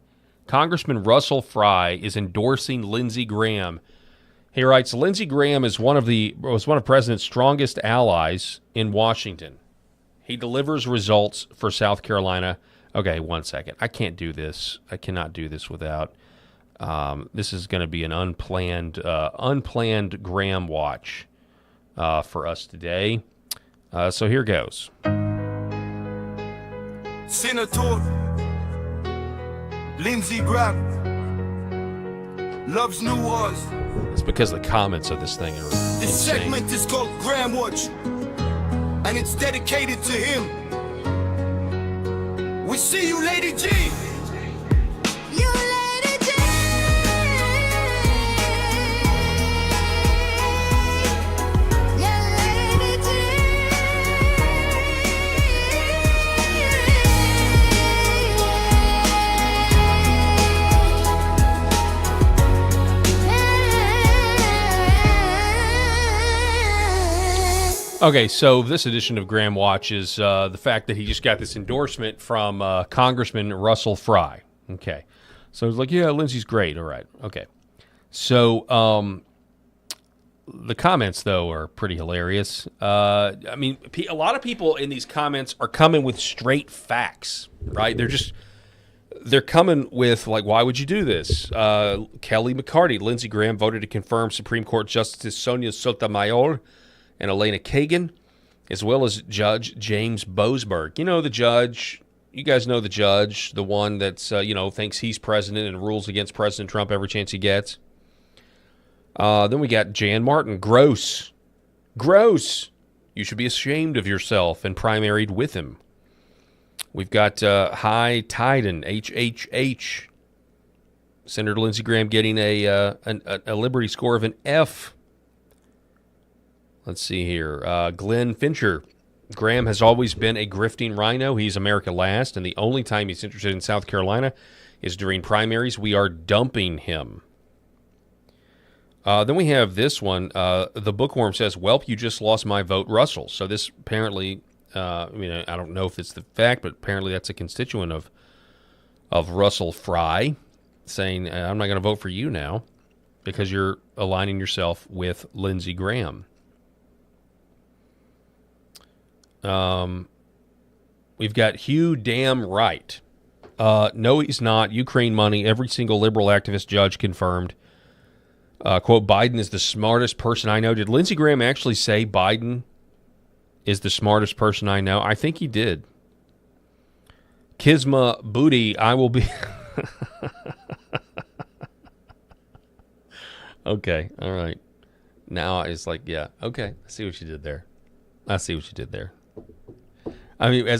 [SPEAKER 1] Congressman Russell Fry is endorsing Lindsey Graham. He writes, Lindsey Graham was one of President's strongest allies in Washington. He delivers results for South Carolina. Okay, one second. I can't do this. I cannot do this without. This is going to be an unplanned Graham watch for us today. So here goes.
[SPEAKER 9] Senator Lindsey Graham loves New Orleans.
[SPEAKER 1] It's because the comments of this thing are
[SPEAKER 9] This
[SPEAKER 1] insane.
[SPEAKER 9] segment is called Graham Watch, and it's dedicated to him. We see you, Lady G.
[SPEAKER 10] You Lady G. Yeah, Lady G.
[SPEAKER 1] Okay, so this edition of Graham Watch is the fact that he just got this endorsement from Congressman Russell Fry. Okay, so it's like, yeah, Lindsey's great. All right, okay. So the comments, though, are pretty hilarious. A lot of people in these comments are coming with straight facts, right? They're coming with, like, why would you do this? Kelly McCarty, Lindsey Graham voted to confirm Supreme Court Justice Sonia Sotomayor and Elena Kagan, as well as Judge James Boasberg. You know the judge. You guys know the judge, the one that's, thinks he's president and rules against President Trump every chance he gets. Then we got Jan Martin. Gross. You should be ashamed of yourself and primaried with him. We've got High Tiden, HHH. Senator Lindsey Graham getting a Liberty score of an F. Let's see here. Glenn Fincher. Graham has always been a grifting rhino. He's America last, and the only time he's interested in South Carolina is during primaries. We are dumping him. Then we have this one. The bookworm says, "Welp, you just lost my vote, Russell." So this apparently, I don't know if it's the fact, but apparently that's a constituent of Russell Fry saying, "I'm not going to vote for you now because you're aligning yourself with Lindsey Graham." We've got Hugh Damn Right. No, he's not. Ukraine money. Every single liberal activist judge confirmed. Quote, Biden is the smartest person I know. Did Lindsey Graham actually say Biden is the smartest person I know? I think he did. Kisma Booty, I will be... Okay, all right. Now it's like, yeah, okay. I see what you did there. As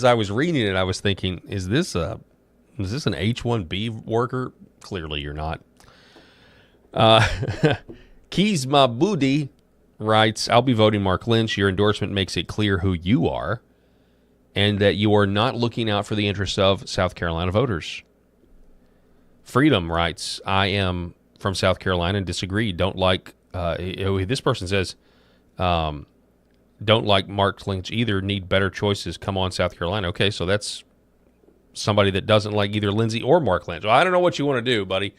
[SPEAKER 1] I was reading it, I was thinking, is this an H-1B worker? Clearly you're not. Keys My Booty writes, I'll be voting Mark Lynch. Your endorsement makes it clear who you are and that you are not looking out for the interests of South Carolina voters. Freedom writes, I am from South Carolina and disagree. Don't like, this person says, don't like Mark Lynch either. Need better choices. Come on, South Carolina. Okay, so that's somebody that doesn't like either Lindsey or Mark Lynch. Well, I don't know what you want to do, buddy.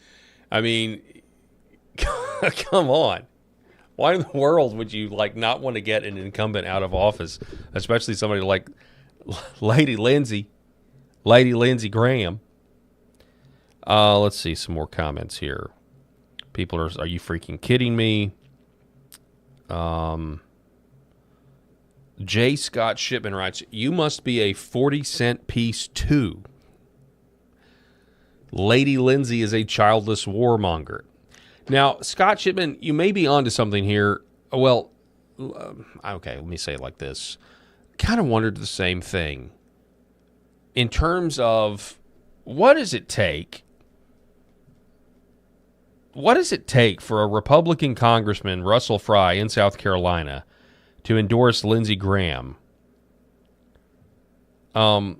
[SPEAKER 1] Come on. Why in the world would you like not want to get an incumbent out of office, especially somebody like Lady Lindsey Graham? Let's see some more comments here. People are you freaking kidding me? J. Scott Shipman writes, you must be a 40-cent piece too. Lady Lindsay is a childless warmonger. Now, Scott Shipman, you may be onto something here. Well, okay, let me say it like this. Kind of wondered the same thing. In terms of what does it take? What does it take for a Republican Congressman, Russell Fry, in South Carolina, to endorse Lindsey Graham? What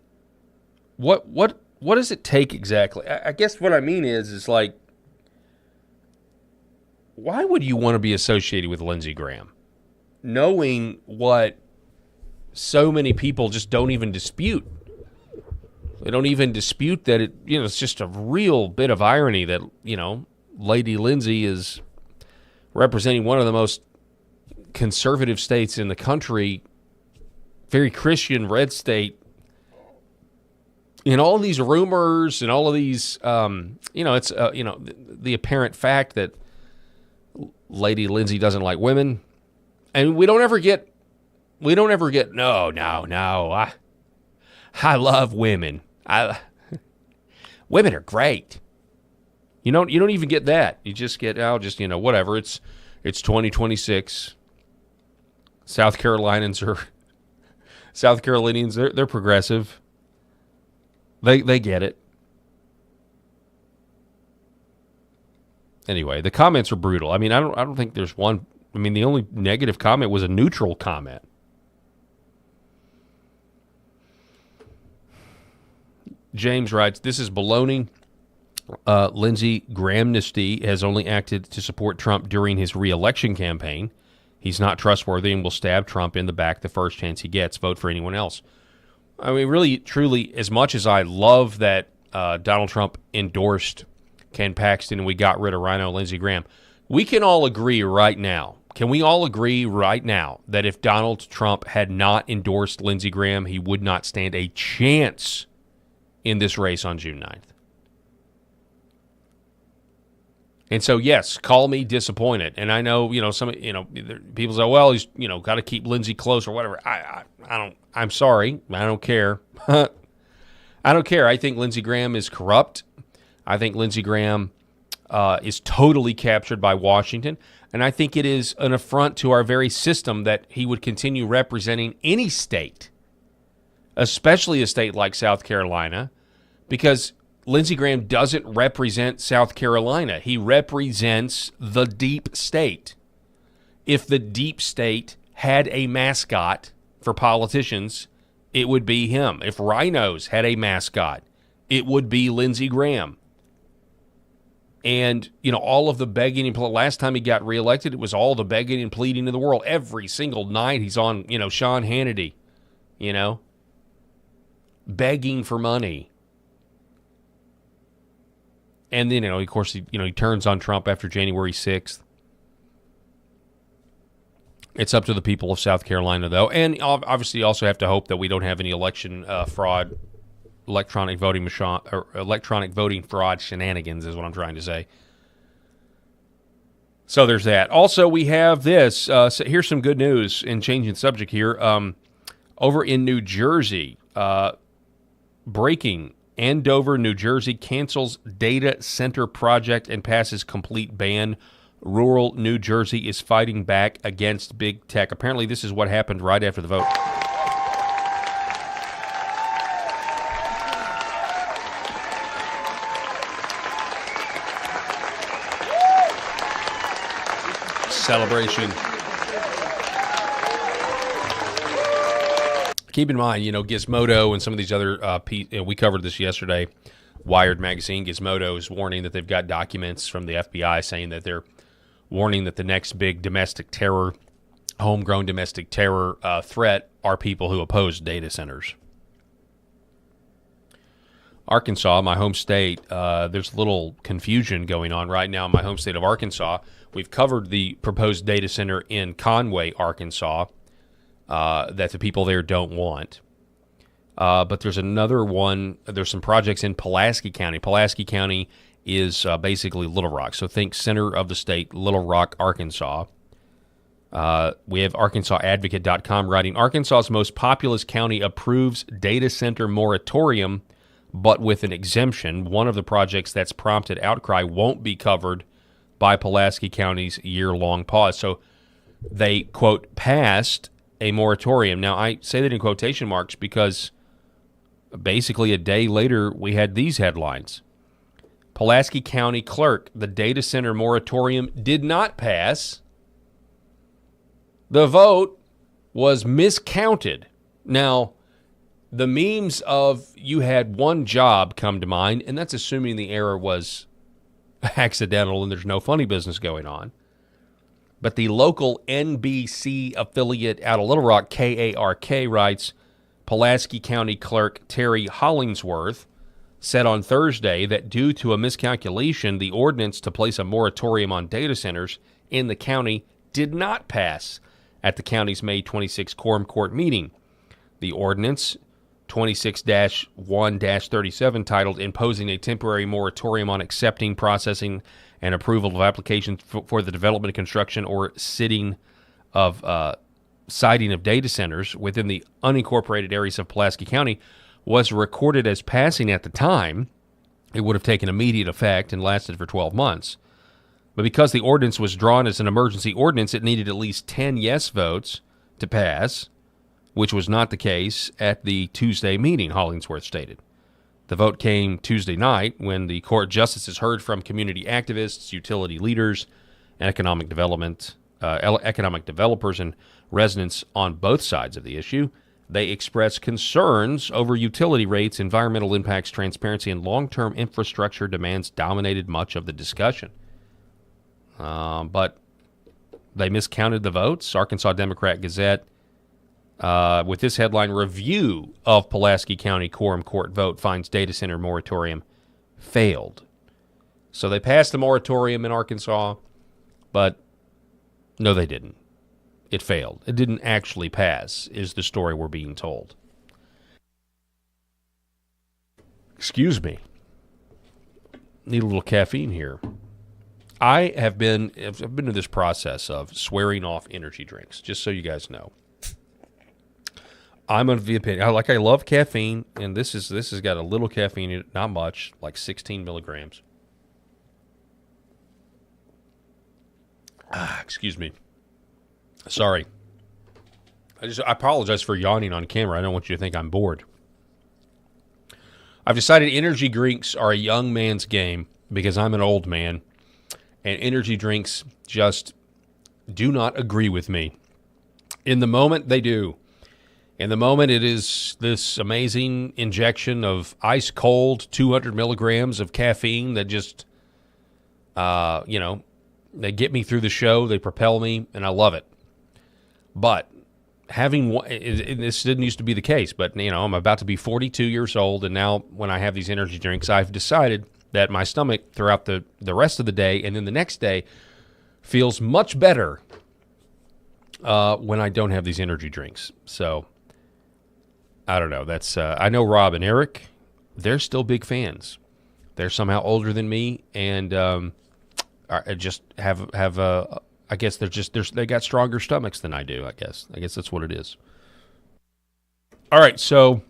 [SPEAKER 1] does it take exactly? I guess what I mean is like, why would you want to be associated with Lindsey Graham, knowing what so many people just don't even dispute? They don't even dispute that it's just a real bit of irony that, Lady Lindsay is representing one of the most conservative states in the country, very Christian red state. In all of these rumors and all of these, it's the apparent fact that Lady Lindsay doesn't like women, and we don't ever get no. I love women. Women are great. You don't even get that. You just get whatever. It's 2026. South Carolinians, they're progressive. They get it. Anyway, the comments are brutal. I mean, I don't think there's one. I mean, the only negative comment was a neutral comment. James writes, this is baloney. Lindsey Grahamnesty has only acted to support Trump during his re-election campaign. He's not trustworthy and will stab Trump in the back the first chance he gets. Vote for anyone else. I mean, really, truly, as much as I love that Donald Trump endorsed Ken Paxton and we got rid of Rhino Lindsey Graham, we can all agree right now. Can we all agree right now that if Donald Trump had not endorsed Lindsey Graham, he would not stand a chance in this race on June 9th? And so, yes, call me disappointed. And I know, some, people say, well, he's, got to keep Lindsey close or whatever. I'm sorry. I don't care. I don't care. I think Lindsey Graham is corrupt. I think Lindsey Graham is totally captured by Washington. And I think it is an affront to our very system that he would continue representing any state, especially a state like South Carolina, because Lindsey Graham doesn't represent South Carolina. He represents the deep state. If the deep state had a mascot for politicians, it would be him. If rhinos had a mascot, it would be Lindsey Graham. And, all of the begging and last time he got reelected, it was all the begging and pleading in the world. Every single night he's on, Sean Hannity, begging for money. And then, of course, he turns on Trump after January 6th. It's up to the people of South Carolina, though. And obviously, you also have to hope that we don't have any election fraud, electronic voting fraud shenanigans is what I'm trying to say. So there's that. Also, we have this. So here's some good news in changing the subject here. Over in New Jersey, breaking. Andover, New Jersey cancels data center project and passes complete ban. Rural New Jersey is fighting back against big tech. Apparently, this is what happened right after the vote. Celebration. Keep in mind, Gizmodo and some of these other, we covered this yesterday, Wired magazine, Gizmodo is warning that they've got documents from the FBI saying that they're warning that the next big domestic terror, homegrown domestic terror threat are people who oppose data centers. Arkansas, my home state, there's a little confusion going on right now in my home state of Arkansas. We've covered the proposed data center in Conway, Arkansas, that the people there don't want. But there's another one. There's some projects in Pulaski County. Pulaski County is basically Little Rock. So think center of the state, Little Rock, Arkansas. We have ArkansasAdvocate.com writing, Arkansas's most populous county approves data center moratorium, but with an exemption. One of the projects that's prompted outcry won't be covered by Pulaski County's year-long pause. So they, quote, passed a moratorium. Now, I say that in quotation marks because basically a day later we had these headlines. Pulaski County clerk, the data center moratorium did not pass. The vote was miscounted. Now, the memes of you had one job come to mind, and that's assuming the error was accidental and there's no funny business going on. But the local NBC affiliate out of Little Rock, KARK, writes, Pulaski County Clerk Terry Hollingsworth said on Thursday that due to a miscalculation, the ordinance to place a moratorium on data centers in the county did not pass at the county's May 26 Quorum Court meeting. The ordinance, 26-1-37, titled Imposing a Temporary Moratorium on Accepting, Processing, and Approval of Applications for the Development, Construction, or Siting of data centers within the unincorporated areas of Pulaski County, was recorded as passing at the time. It would have taken immediate effect and lasted for 12 months. But because the ordinance was drawn as an emergency ordinance, it needed at least 10 yes votes to pass, which was not the case at the Tuesday meeting, Hollingsworth stated. The vote came Tuesday night when the court justices heard from community activists, utility leaders, and economic developers and residents on both sides of the issue. They expressed concerns over utility rates, environmental impacts, transparency, and long-term infrastructure demands dominated much of the discussion. But they miscounted the votes. Arkansas Democrat Gazette, with this headline, Review of Pulaski County Quorum Court Vote Finds Data Center Moratorium Failed. So they passed the moratorium in Arkansas, but no, they didn't. It failed. It didn't actually pass, is the story we're being told. Excuse me. Need a little caffeine here. I've been through this process of swearing off energy drinks, just so you guys know. I'm of the opinion, I love caffeine, and this has got a little caffeine in it, not much, like 16 milligrams. Excuse me. Sorry. I apologize for yawning on camera. I don't want you to think I'm bored. I've decided energy drinks are a young man's game because I'm an old man, and energy drinks just do not agree with me. In the moment, they do. In the moment, it is this amazing injection of ice cold 200 milligrams of caffeine that just, they get me through the show, they propel me, and I love it. But having one, this didn't used to be the case, but, I'm about to be 42 years old, and now when I have these energy drinks, I've decided that my stomach throughout the rest of the day and then the next day feels much better when I don't have these energy drinks. So, I don't know. That's I know Rob and Eric, they're still big fans. They're somehow older than me, and just have I guess they got stronger stomachs than I do. I guess that's what it is. All right, so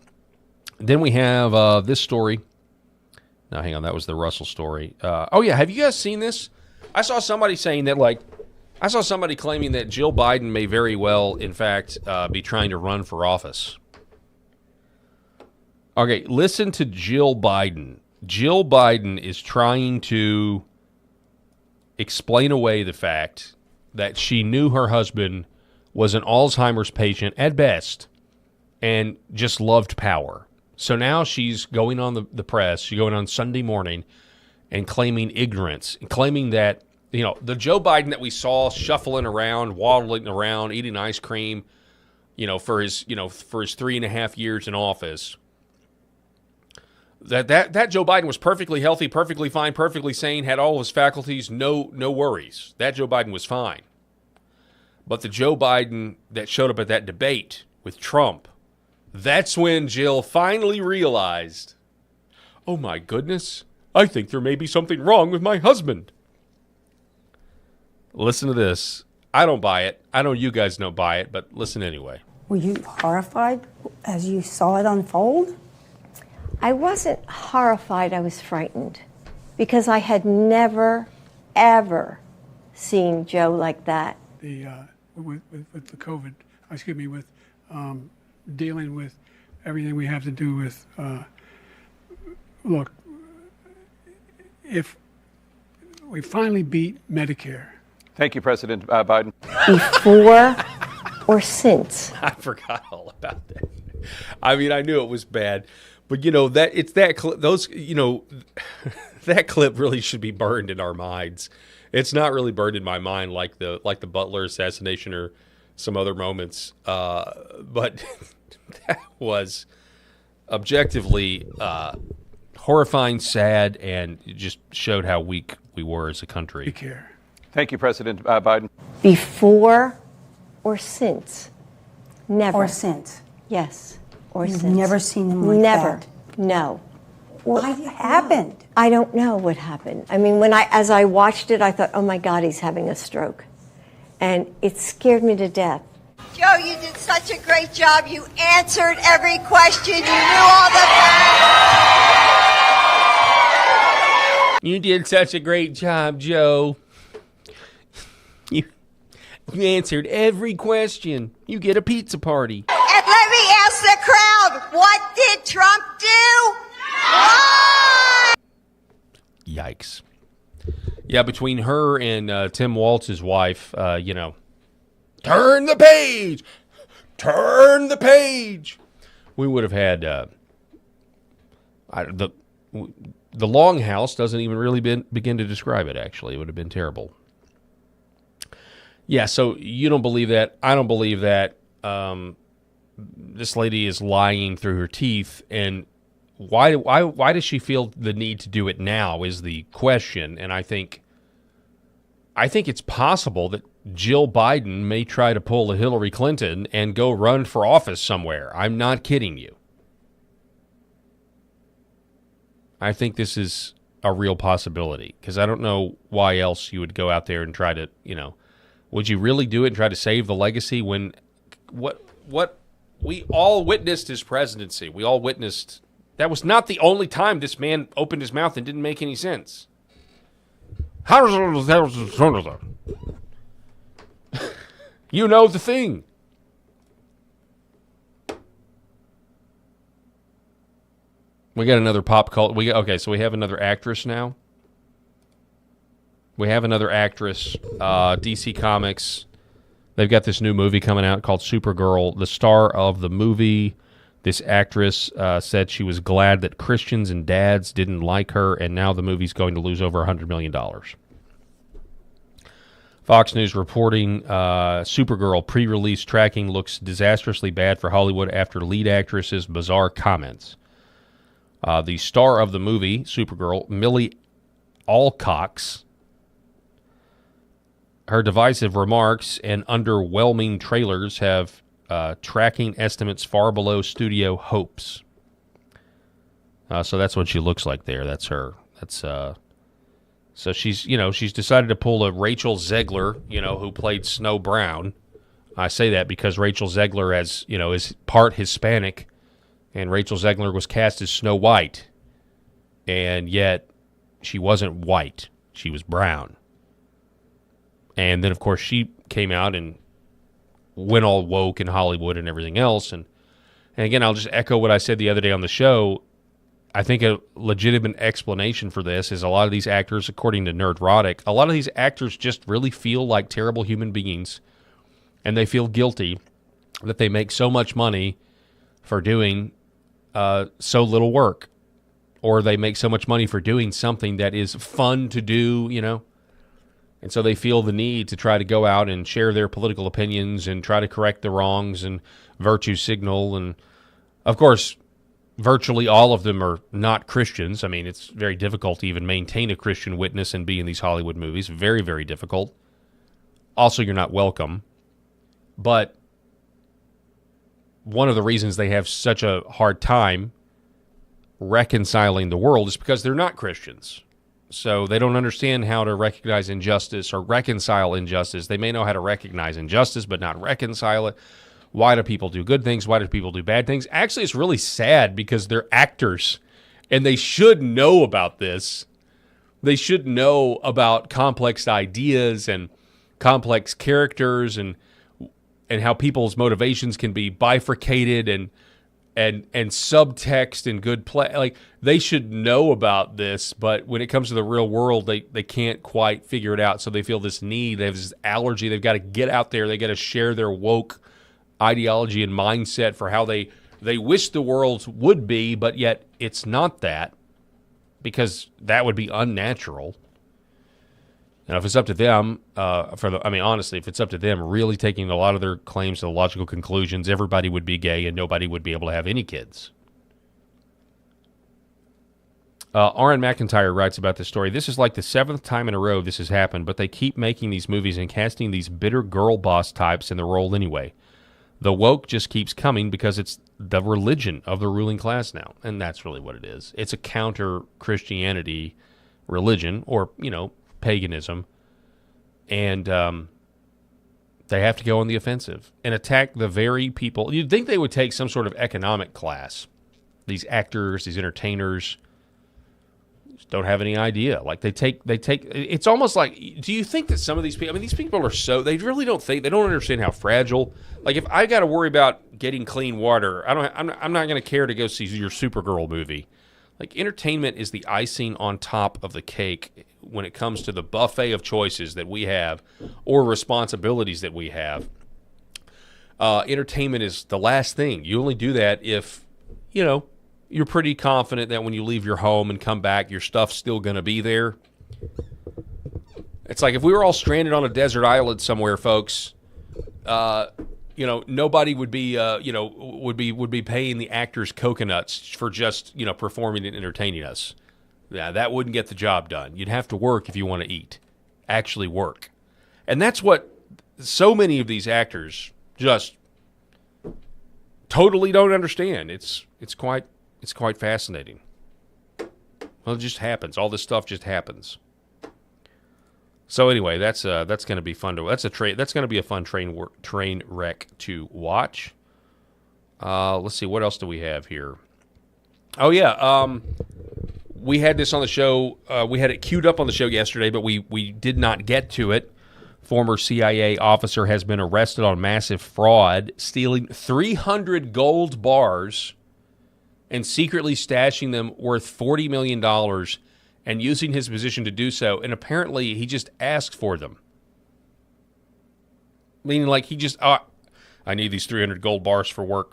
[SPEAKER 1] then we have this story. No, hang on, that was the Russell story. Oh yeah, have you guys seen this? I saw somebody saying that claiming that Jill Biden may very well, in fact, be trying to run for office. Okay, listen to Jill Biden. Jill Biden is trying to explain away the fact that she knew her husband was an Alzheimer's patient at best and just loved power. So now she's going on the press, she's going on Sunday morning and claiming ignorance, and claiming that, the Joe Biden that we saw shuffling around, waddling around, eating ice cream, for his 3.5 years in office, That Joe Biden was perfectly healthy, perfectly fine, perfectly sane, had all his faculties, no worries. That Joe Biden was fine. But the Joe Biden that showed up at that debate with Trump, that's when Jill finally realized, oh my goodness, I think there may be something wrong with my husband. Listen to this. I don't buy it. I know you guys don't buy it, but listen anyway.
[SPEAKER 11] Were you horrified as you saw it unfold?
[SPEAKER 12] I wasn't horrified, I was frightened because I had never, ever seen Joe like that.
[SPEAKER 13] With the COVID, with dealing with everything we have to do with, look, if we finally beat Medicare.
[SPEAKER 14] Thank you, President Biden.
[SPEAKER 12] Before or since?
[SPEAKER 1] I forgot all about that. I mean, I knew it was bad, but that it's that those that clip really should be burned in our minds. It's not really burned in my mind like the Butler assassination or some other moments, but that was objectively horrifying, sad, and it just showed how weak we were as a country.
[SPEAKER 14] Thank you, President Biden.
[SPEAKER 12] Before or since? Never.
[SPEAKER 11] Or since?
[SPEAKER 12] Yes. Or
[SPEAKER 11] You've
[SPEAKER 12] since.
[SPEAKER 11] never seen him like
[SPEAKER 12] Never.
[SPEAKER 11] that?
[SPEAKER 12] No.
[SPEAKER 11] What happened?
[SPEAKER 12] I don't know what happened. I mean, as I watched it, I thought, oh my God, he's having a stroke. And it scared me to death.
[SPEAKER 10] Joe, you did such a great job. You answered every question. You knew all the...
[SPEAKER 1] You did such a great job, Joe. You answered every question. You get a pizza party.
[SPEAKER 10] And let me ask the crowd, what did Trump do? What?
[SPEAKER 1] Yikes. Yeah, between her and Tim Walz's wife, turn the page! Turn the page! We would have had the Longhouse doesn't even really begin to describe it, actually. It would have been terrible. Yeah, so you don't believe that. I don't believe that. This lady is lying through her teeth, and why does she feel the need to do it now is the question. And I think it's possible that Jill Biden may try to pull a Hillary Clinton and go run for office somewhere. I'm not kidding you. I think this is a real possibility because I don't know why else you would go out there and try to, would you really do it and try to save the legacy when what we all witnessed his presidency? We all witnessed that was not the only time this man opened his mouth and didn't make any sense. You know the thing. We got another pop culture. So we have another actress now. We have another actress. DC Comics. They've got this new movie coming out called Supergirl. The star of the movie, this actress, said she was glad that Christians and dads didn't like her, and now the movie's going to lose over $100 million. Fox News reporting Supergirl pre-release tracking looks disastrously bad for Hollywood after lead actress's bizarre comments. The star of the movie, Supergirl, Millie Alcox, her divisive remarks and underwhelming trailers have tracking estimates far below studio hopes. So that's what she looks like there. That's her. So she's decided to pull a Rachel Zegler, who played Snow Brown. I say that because Rachel Zegler is part Hispanic, and Rachel Zegler was cast as Snow White, and yet she wasn't white. She was brown. And then, of course, she came out and went all woke in Hollywood and everything else. And again, I'll just echo what I said the other day on the show. I think a legitimate explanation for this is a lot of these actors, according to Nerdrotic, a lot of these actors just really feel like terrible human beings, and they feel guilty that they make so much money for doing so little work, or they make so much money for doing something that is fun to do, And so they feel the need to try to go out and share their political opinions and try to correct the wrongs and virtue signal. And, of course, Virtually all of them are not Christians. I mean, it's very difficult to even maintain a Christian witness and be in these Hollywood movies. Very, very difficult. Also, you're not welcome. But one of the reasons they have such a hard time reconciling the world is because they're not Christians. So they don't understand how to recognize injustice or reconcile injustice. They may know how to recognize injustice, but not reconcile it. Why do people do good things? Why do people do bad things? Actually, it's really sad because they're actors, and they should know about this. They should know about complex ideas and complex characters and how people's motivations can be bifurcated and subtext and good play. Like, they should know about this, but when it comes to the real world, they can't quite figure it out. So they feel this need. They have this allergy. They've got to get out there. They got to share their woke ideology and mindset for how they wish the world would be, but yet it's not that, because that would be unnatural. Now, if it's up to them, honestly, if it's up to them really taking a lot of their claims to the logical conclusions, everybody would be gay and nobody would be able to have any kids. Aaron McIntyre writes about this story. This is like the 7th time in a row this has happened, but they keep making these movies and casting these bitter girl boss types in the role anyway. The woke just keeps coming because it's the religion of the ruling class now, and that's really what it is. It's a counter-Christianity religion, or, paganism, and they have to go on the offensive and attack the very people. You'd think they would take some sort of economic class. These actors, these entertainers, just don't have any idea. Like, they take. It's almost like, do you think that some of these people? These people are they really don't think. They don't understand how fragile. Like, if I got to worry about getting clean water, I'm not going to care to go see your Supergirl movie. Like, entertainment is the icing on top of the cake when it comes to the buffet of choices that we have or responsibilities that we have. Entertainment is the last thing. You only do that if, you're pretty confident that when you leave your home and come back, your stuff's still going to be there. It's like if we were all stranded on a desert island somewhere, folks, nobody would be, would be paying the actors coconuts for just, performing and entertaining us. Yeah, that wouldn't get the job done. You'd have to work if you want to eat. Actually work. And that's what so many of these actors just totally don't understand. It's quite fascinating. Well, it just happens. All this stuff just happens. So anyway, that's going to be fun to. That's going to be a fun train wreck to watch. Let's see, what else do we have here? Oh yeah, we had this on the show. We had it queued up on the show yesterday, but we did not get to it. Former CIA officer has been arrested on massive fraud, stealing 300 gold bars and secretly stashing them worth $40 million and using his position to do so. And apparently he just asked for them. Meaning like he just, I need these 300 gold bars for work.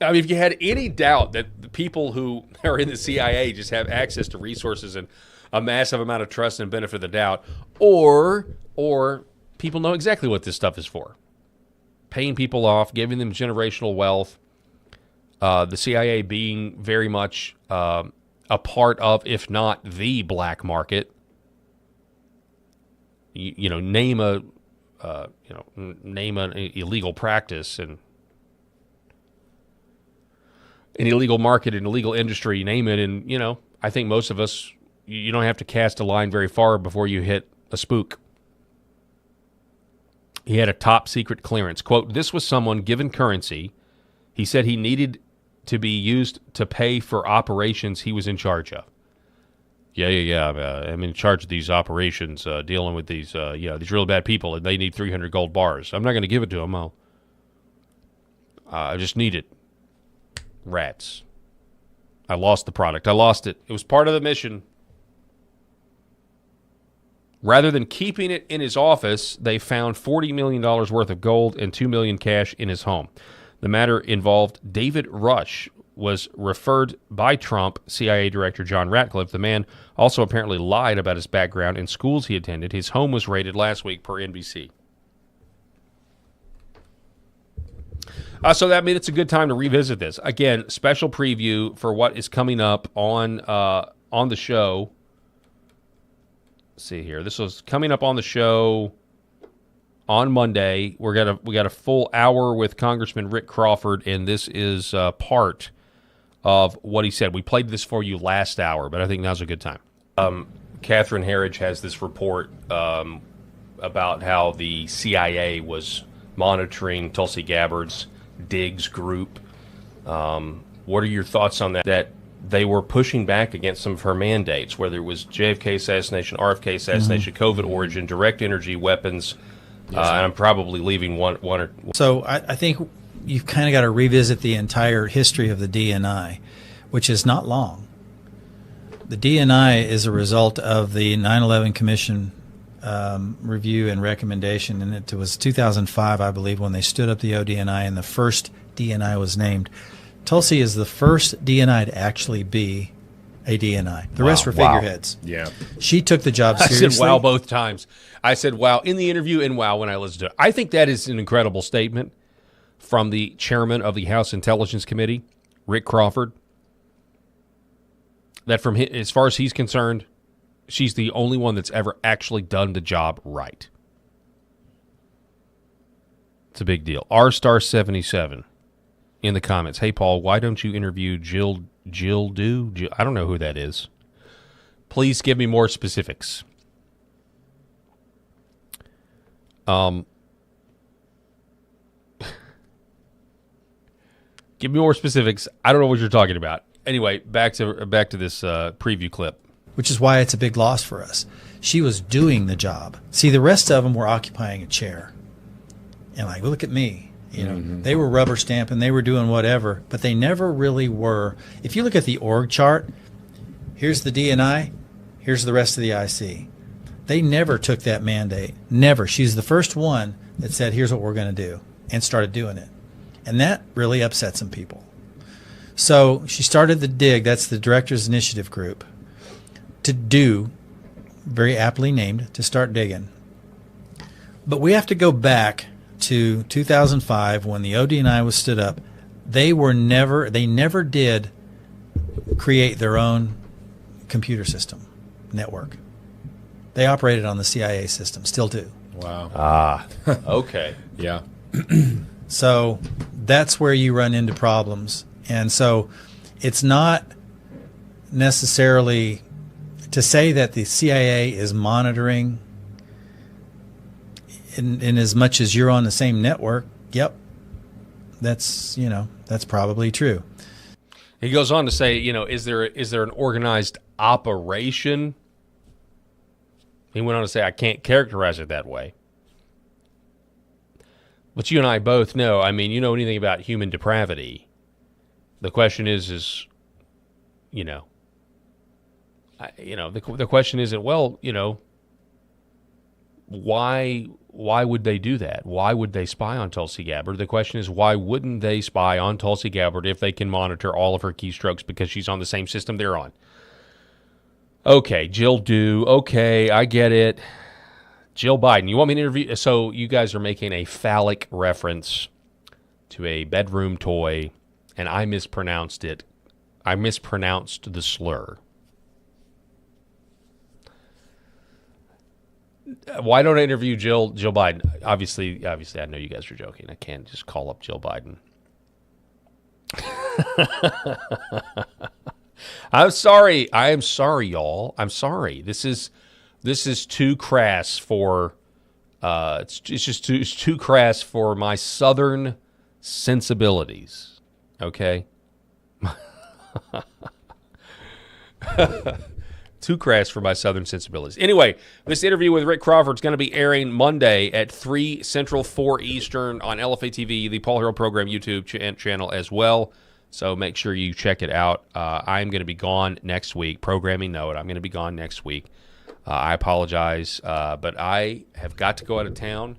[SPEAKER 1] I mean, if you had any doubt that the people who are in the CIA just have access to resources and a massive amount of trust and benefit of the doubt, or people know exactly what this stuff is for. Paying people off, giving them generational wealth, the CIA being very much a part of, if not the black market. Name an illegal practice and an illegal market, an illegal industry, name it, and I think most of us, you don't have to cast a line very far before you hit a spook. He had a top secret clearance. Quote, this was someone given currency. He said he needed to be used to pay for operations he was in charge of. Yeah. I'm in charge of these operations, dealing with these real bad people, and they need 300 gold bars. I'm not going to give it to them. I just need it. Rats. I lost the product. I lost it. It was part of the mission. Rather than keeping it in his office, they found $40 million worth of gold and $2 million cash in his home. The matter involved David Rush, was referred by Trump CIA Director John Ratcliffe. The man also apparently lied about his background and schools he attended. His home was raided last week per NBC. So that means it's a good time to revisit this. Again, special preview for what is coming up on the show. Let's see here. This was coming up on the show on Monday. We got a full hour with Congressman Rick Crawford, and this is part of what he said. We played this for you last hour, but I think now's a good time. Catherine Herridge has this report about how the CIA was monitoring Tulsi Gabbard's Diggs group. What are your thoughts on that? That they were pushing back against some of her mandates, whether it was JFK assassination, RFK assassination, COVID origin, direct energy weapons, and I'm probably leaving one or...
[SPEAKER 3] So I think you've kind of got to revisit the entire history of the DNI, which is not long. The DNI is a result of the 9/11 Commission review and recommendation, and it was 2005, I believe, when they stood up the ODNI and the first DNI was named. Tulsi is the first DNI to actually be a DNI. The rest were figureheads.
[SPEAKER 1] Yeah.
[SPEAKER 3] She took the job seriously.
[SPEAKER 1] I said wow both times. I said wow in the interview and wow when I listened to it. I think that is an incredible statement from the chairman of the House Intelligence Committee, Rick Crawford, that from his, as far as he's concerned, she's the only one that's ever actually done the job right. It's a big deal. R*77 in the comments. Hey, Paul, why don't you interview Jill Do? I don't know who that is. Please give me more specifics. Give me more specifics. I don't know what you're talking about. Anyway, back to this preview clip.
[SPEAKER 3] Which is why it's a big loss for us. She was doing the job. See, the rest of them were occupying a chair. And like, look at me. You know, they were rubber stamping, they were doing whatever, but they never really were. If you look at the org chart, here's the DNI, here's the rest of the IC. They never took that mandate. Never. She's the first one that said, here's what we're going to do, and started doing it. And that really upset some people. So she started the DIG, that's the Directors Initiative Group, to do, very aptly named, to start digging. But we have to go back to 2005 when the ODNI was stood up. They never did create their own computer system network. They operated on the CIA system, still do.
[SPEAKER 1] Wow. Okay.
[SPEAKER 5] Yeah.
[SPEAKER 3] So that's where you run into problems. And so it's not necessarily to say that the CIA is monitoring in as much as you're on the same network. Yep. That's probably true.
[SPEAKER 1] He goes on to say, is there an organized operation? He went on to say, I can't characterize it that way. But you and I both know, you know anything about human depravity. The question is the question isn't, well, why would they do that? Why would they spy on Tulsi Gabbard? The question is, why wouldn't they spy on Tulsi Gabbard if they can monitor all of her keystrokes because she's on the same system they're on? Okay, Jill Do. Okay, I get it. Jill Biden. You want me to interview? So you guys are making a phallic reference to a bedroom toy, and I mispronounced it. I mispronounced the slur. Why don't I interview Jill Biden? Obviously, I know you guys are joking. I can't just call up Jill Biden. I'm sorry. I am sorry, y'all. I'm sorry. This is too crass for. It's too crass for my Southern sensibilities. Okay. Too crass for my Southern sensibilities. Anyway, this interview with Rick Crawford is going to be airing Monday at 3 Central, 4 Eastern on LFA TV, the Paul Harrell Program YouTube channel as well. So make sure you check it out. I'm going to be gone next week. Programming note, I'm going to be gone next week. I apologize, but I have got to go out of town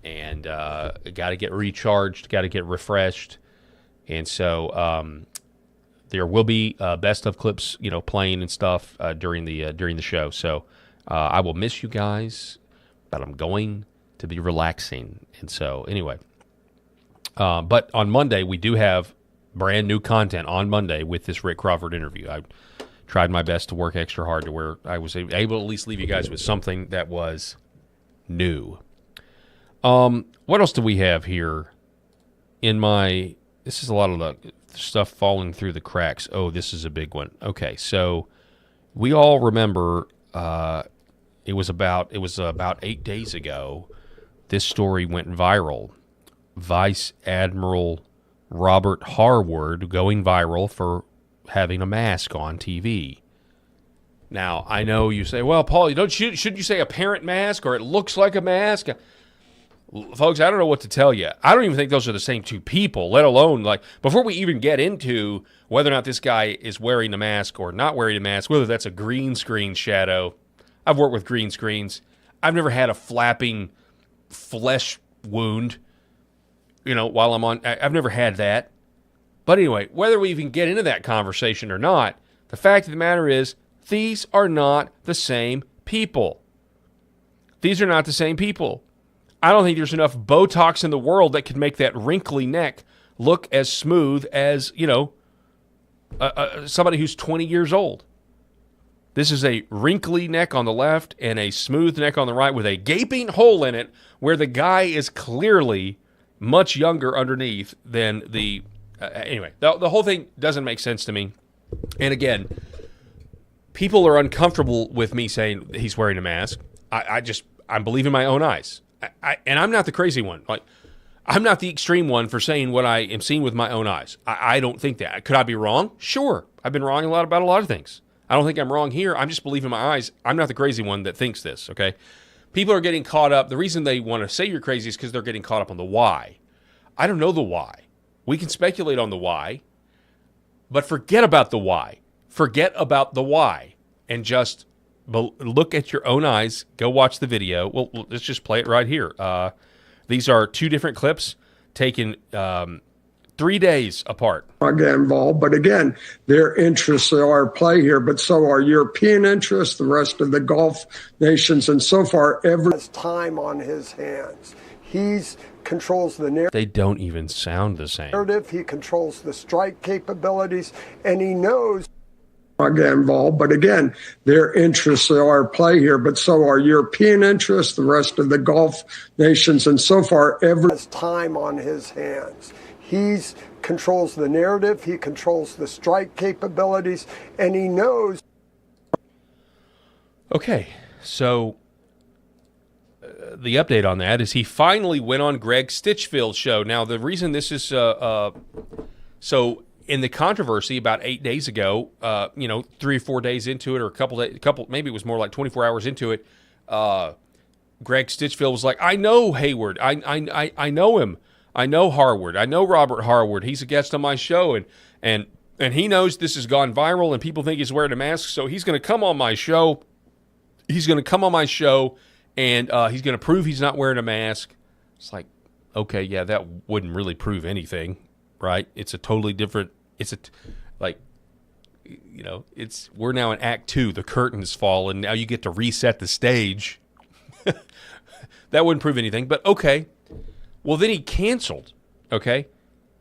[SPEAKER 1] and got to get recharged, got to get refreshed. And so there will be best of clips, playing and stuff during the show. So I will miss you guys, but I'm going to be relaxing. And so anyway, But on Monday, we do have brand new content on Monday with this Rick Crawford interview. I tried my best to work extra hard to where I was able to at least leave you guys with something that was new. What else do we have here in my... This is a lot of the stuff falling through the cracks. Oh, this is a big one. Okay, so we all remember it was about 8 days ago. This story went viral. Vice Admiral Robert Harward going viral for having a mask on TV. Now, I know you say, well, Paul, shouldn't you say a parent mask or it looks like a mask? Folks, I don't know what to tell you. I don't even think those are the same two people, let alone, like, before we even get into whether or not this guy is wearing a mask or not wearing a mask, whether that's a green screen shadow. I've worked with green screens. I've never had a flapping flesh wound, while I'm on. I've never had that. But anyway, whether we even get into that conversation or not, the fact of the matter is, these are not the same people. These are not the same people. I don't think there's enough Botox in the world that could make that wrinkly neck look as smooth as, somebody who's 20 years old. This is a wrinkly neck on the left and a smooth neck on the right with a gaping hole in it where the guy is clearly much younger underneath than the... anyway, the whole thing doesn't make sense to me. And again, people are uncomfortable with me saying he's wearing a mask. I'm believing my own eyes. And I'm not the crazy one. Like, I'm not the extreme one for saying what I am seeing with my own eyes. I don't think that. Could I be wrong? Sure. I've been wrong about a lot of things. I don't think I'm wrong here. I'm just believing my eyes. I'm not the crazy one that thinks this, okay? People are getting caught up. The reason they want to say you're crazy is because they're getting caught up on the why. I don't know the why. We can speculate on the why, but forget about the why. Forget about the why and just look at your own eyes. Go watch the video. Well, let's just play it right here. These are two different clips taken 3 days apart.
[SPEAKER 15] I get involved, but again, their interests are at play here, but so are European interests, the rest of the Gulf nations, and so far, every has time on his hands. He's controls the narrative.
[SPEAKER 1] They don't even sound the same.
[SPEAKER 15] He controls the strike capabilities, and he knows. I get involved, but again, their interests are at play here, but so are European interests, the rest of the Gulf nations, and so far, every has time on his hands. He's controls the narrative, he controls the strike capabilities, and he knows.
[SPEAKER 1] Okay, so the update on that is he finally went on Greg Stitchfield's show. Now, the reason this is so in the controversy about 8 days ago, 3 or 4 days into it, or a couple, maybe it was more like 24 hours into it, Greg Stitchfield was like, I know Hayward, I know him. I know Harward. I know Robert Harward. He's a guest on my show, and he knows this has gone viral, and people think he's wearing a mask, so he's going to come on my show. He's going to come on my show, and he's going to prove he's not wearing a mask. It's like, okay, yeah, that wouldn't really prove anything, right? It's a totally different. We're now in Act 2. The curtain's fallen. Now you get to reset the stage. That wouldn't prove anything, but okay. Well, then he canceled, okay?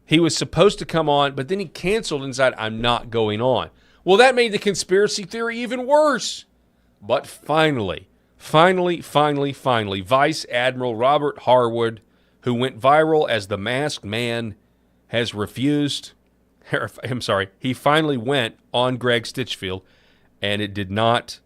[SPEAKER 1] He was supposed to come on, but then he canceled and said, I'm not going on. Well, that made the conspiracy theory even worse. But finally, Vice Admiral Robert Harward, who went viral as the masked man, has refused. I'm sorry, he finally went on Greg Stitchfield, and it did not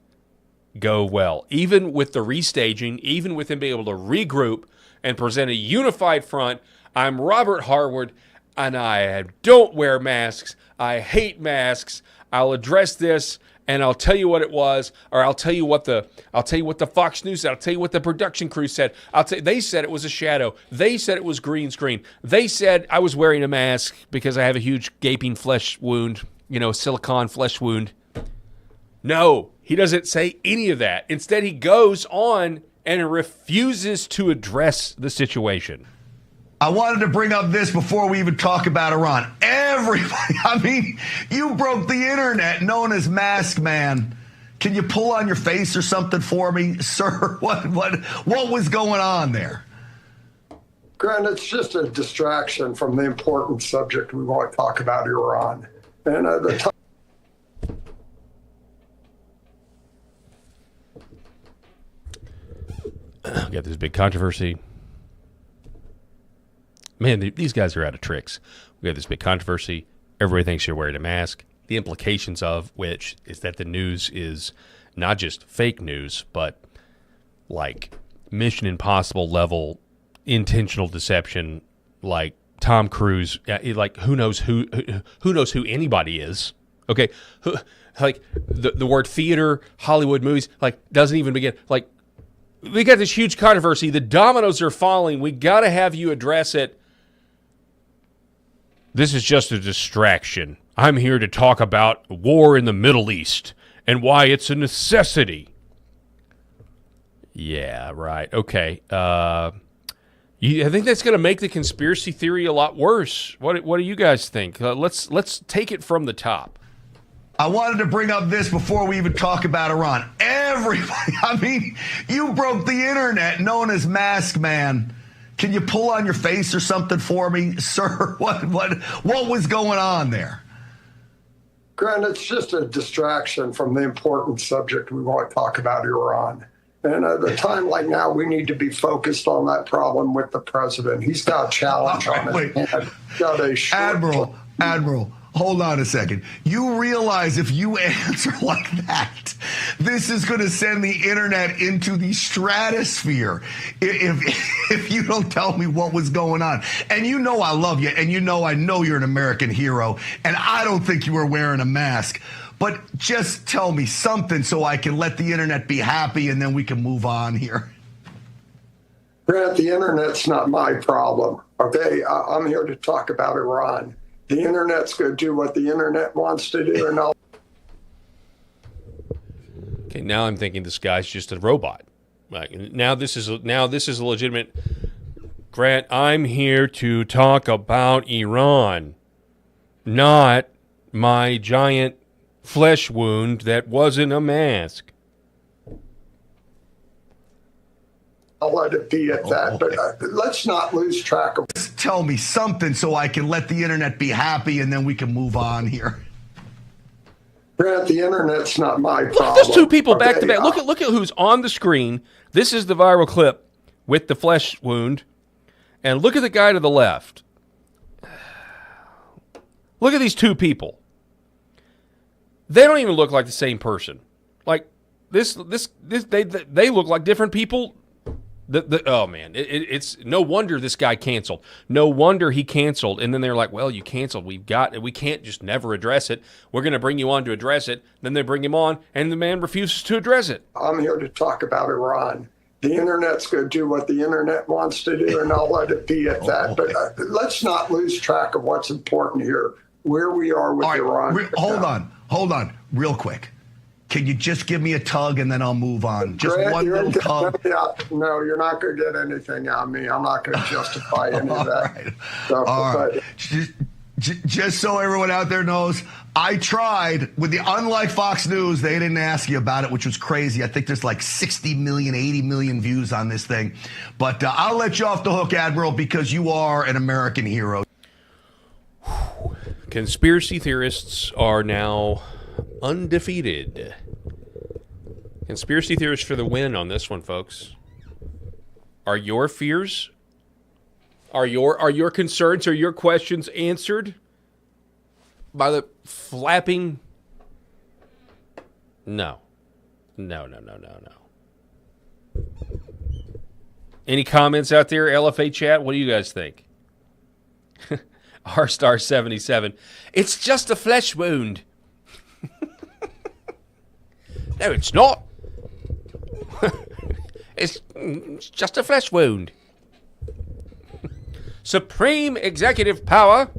[SPEAKER 1] go well. Even with the restaging, even with him being able to regroup and present a unified front, I'm Robert Harward, and I don't wear masks. I hate masks. I'll address this, and I'll tell you what it was, or I'll tell you what the Fox News said. I'll tell you what the production crew said. They said it was a shadow. They said it was green screen. They said I was wearing a mask because I have a huge gaping flesh wound, silicone flesh wound. No, he doesn't say any of that. Instead, he goes on and refuses to address the situation.
[SPEAKER 16] I wanted to bring up this before we even talk about Iran. Everybody, you broke the internet known as Mask Man. Can you pull on your face or something for me, sir? What was going on there?
[SPEAKER 15] Grant, it's just a distraction from the important subject we want to talk about, Iran. And the time.
[SPEAKER 1] Got this big controversy. Man, these guys are out of tricks. We got this big controversy. Everybody thinks you're wearing a mask. The implications of which is that the news is not just fake news, but like Mission Impossible level intentional deception, like Tom Cruise, like who knows who anybody is. Okay, like the word theater, Hollywood movies, like doesn't even begin. Like we got this huge controversy. The dominoes are falling. We got to have you address it. This is just a distraction. I'm here to talk about war in the Middle East and why it's a necessity. Yeah, right. Okay. I think that's going to make the conspiracy theory a lot worse. What do you guys think? Let's take it from the top.
[SPEAKER 16] I wanted to bring up this before we even talk about Iran. Everybody, I mean, you broke the internet, known as Mask Man. Can you pull on your face or something for me, sir? What was going on there?
[SPEAKER 15] Grant, it's just a distraction from the important subject we want to talk about, Iran. And at a time like now, we need to be focused on that problem with the president. He's got a challenge on his hand. Got a
[SPEAKER 16] Admiral, hold on a second. You realize if you answer like that, this is going to send the internet into the stratosphere if you don't tell me what was going on. And you know I love you, and I know you're an American hero, and I don't think you were wearing a mask. But just tell me something so I can let the internet be happy, and then we can move on here.
[SPEAKER 15] Grant, the internet's not my problem, okay? I'm here to talk about Iran. The internet's going to do what the internet wants to do, and I'll...
[SPEAKER 1] Okay, now I'm thinking this guy's just a robot. Like, now this is a legitimate... Grant, I'm here to talk about Iran, not my giant flesh wound that wasn't a mask.
[SPEAKER 15] I'll let it be at that, but let's not lose track of...
[SPEAKER 16] Just tell me something so I can let the internet be happy, and then we can move on here.
[SPEAKER 15] Grant, the internet's not my problem.
[SPEAKER 1] Look at those two people back to back. Look at who's on the screen. This is the viral clip with the flesh wound. And look at the guy to the left. Look at these two people. They don't even look like the same person. Like they look like different people. Oh man, it's no wonder this guy canceled. No wonder he canceled. And then they're like, well, you canceled. We can't just never address it. We're going to bring you on to address it. Then they bring him on, and the man refuses to address it.
[SPEAKER 15] I'm here to talk about Iran. The internet's going to do what the internet wants to do, and I'll let it be at that. But let's not lose track of what's important here, where we are with Iran.
[SPEAKER 16] Hold on, real quick. Can you just give me a tug and then I'll move on? Just
[SPEAKER 15] Grant,
[SPEAKER 16] one little tug.
[SPEAKER 15] No, you're not going to get anything out of me. I'm not going to justify any of that.
[SPEAKER 16] Right. All right. Just so everyone out there knows, I tried with unlike Fox News, they didn't ask you about it, which was crazy. I think there's like 60 million, 80 million views on this thing. But I'll let you off the hook, Admiral, because you are an American hero.
[SPEAKER 1] Conspiracy theorists are now undefeated. Conspiracy theorists for the win on this one, folks. Are your fears, are your concerns, are your questions answered by the flapping? No. Any comments out there, LFA chat? What do you guys think? R*77. It's just a flesh wound. No, it's not. It's just a flesh wound. Supreme executive power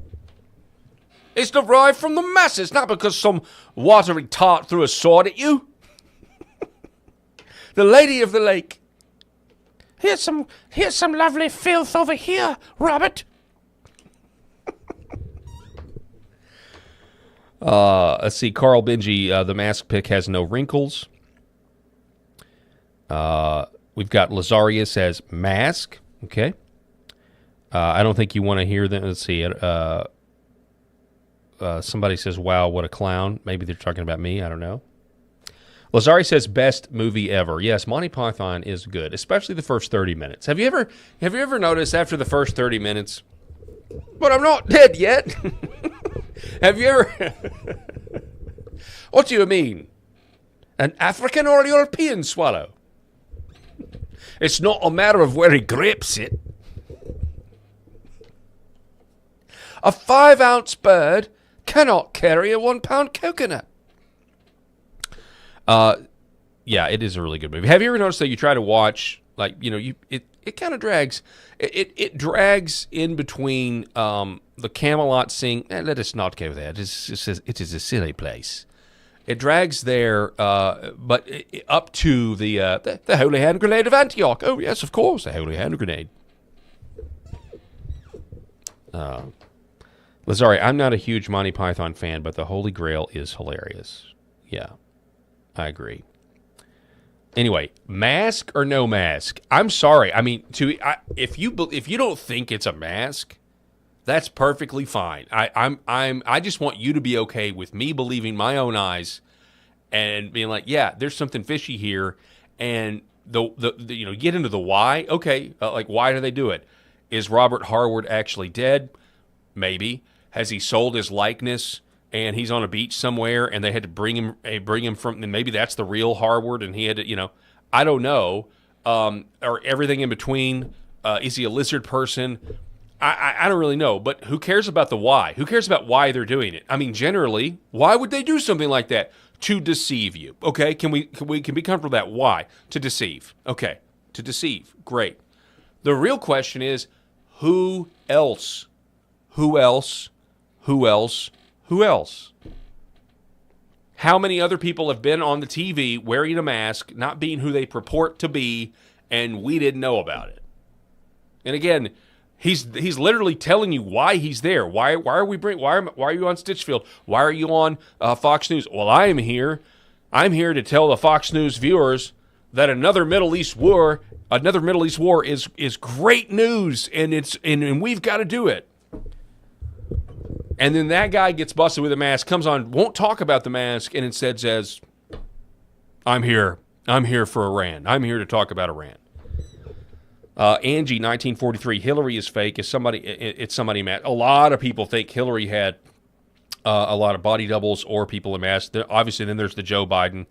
[SPEAKER 1] is derived from the masses, not because some watery tart threw a sword at you. The lady of the lake. Here's some lovely filth over here, Robert. Let's see. Carl Benji, the mask pick has no wrinkles. We've got Lazarius as mask. Okay. I don't think you want to hear them. Let's see. Somebody says, wow, what a clown. Maybe they're talking about me. I don't know. Lazari says, best movie ever. Yes, Monty Python is good, especially the first 30 minutes. Have you ever noticed after the first 30 minutes, but I'm not dead yet? Have you ever? What do you mean? An African or European swallow? It's not a matter of where he grips it. A 5-ounce bird cannot carry a 1-pound coconut. Yeah, it is a really good movie. Have you ever noticed that you try to watch, like, it kind of drags. It drags in between the Camelot scene. Let us not go there. It is a silly place. It drags there, but up to the Holy Hand Grenade of Antioch. Oh, yes, of course, the Holy Hand Grenade. Lazari, I'm not a huge Monty Python fan, but the Holy Grail is hilarious. Yeah, I agree. Anyway, mask or no mask? I'm sorry. I mean, if you don't think it's a mask, that's perfectly fine. I just want you to be okay with me believing my own eyes and being like, yeah, there's something fishy here, and the get into the why. Okay, like, why do they do it? Is Robert Harward actually dead? Maybe. Has he sold his likeness and he's on a beach somewhere and they had to bring him from, and maybe that's the real Harward and he had to, I don't know. Or everything in between. Is he a lizard person? I don't really know, but who cares about the why? Who cares about why they're doing it? I mean, generally, why would they do something like that? To deceive you. Okay, can we be comfortable with that? Why? To deceive. Okay, to deceive. Great. The real question is, who else? Who else? Who else? Who else? How many other people have been on the TV wearing a mask, not being who they purport to be, and we didn't know about it? And again, he's literally telling you why he's there. Why are you on Stitchfield? Why are you on Fox News? Well, I am here. I'm here to tell the Fox News viewers that another Middle East war is great news, and we've got to do it. And then that guy gets busted with a mask, comes on, won't talk about the mask, and instead says, I'm here for Iran. I'm here to talk about Iran. Angie, 1943, Hillary is fake. It's somebody mad. A lot of people think Hillary had a lot of body doubles or people in masks. Obviously, then there's the Joe Biden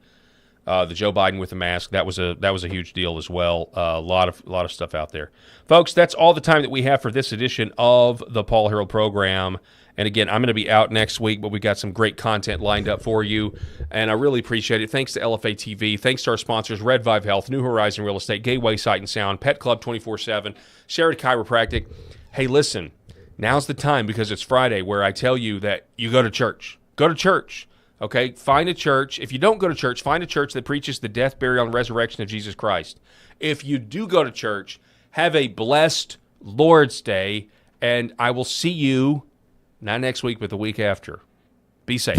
[SPEAKER 1] with the mask. That was a huge deal as well. A lot of stuff out there, folks. That's all the time that we have for this edition of the Paul Harrell program. And again, I'm going to be out next week, but we got some great content lined up for you, and I really appreciate it. Thanks to LFA TV. Thanks to our sponsors, Red Vive Health, New Horizon Real Estate, Gateway Sight and Sound, Pet Club 24/7, Sheridan Chiropractic. Hey, listen, now's the time, because it's Friday, where I tell you that you go to church. Go to church. Okay? Find a church. If you don't go to church, find a church that preaches the death, burial, and resurrection of Jesus Christ. If you do go to church, have a blessed Lord's Day, and I will see you not next week, but the week after. Be safe.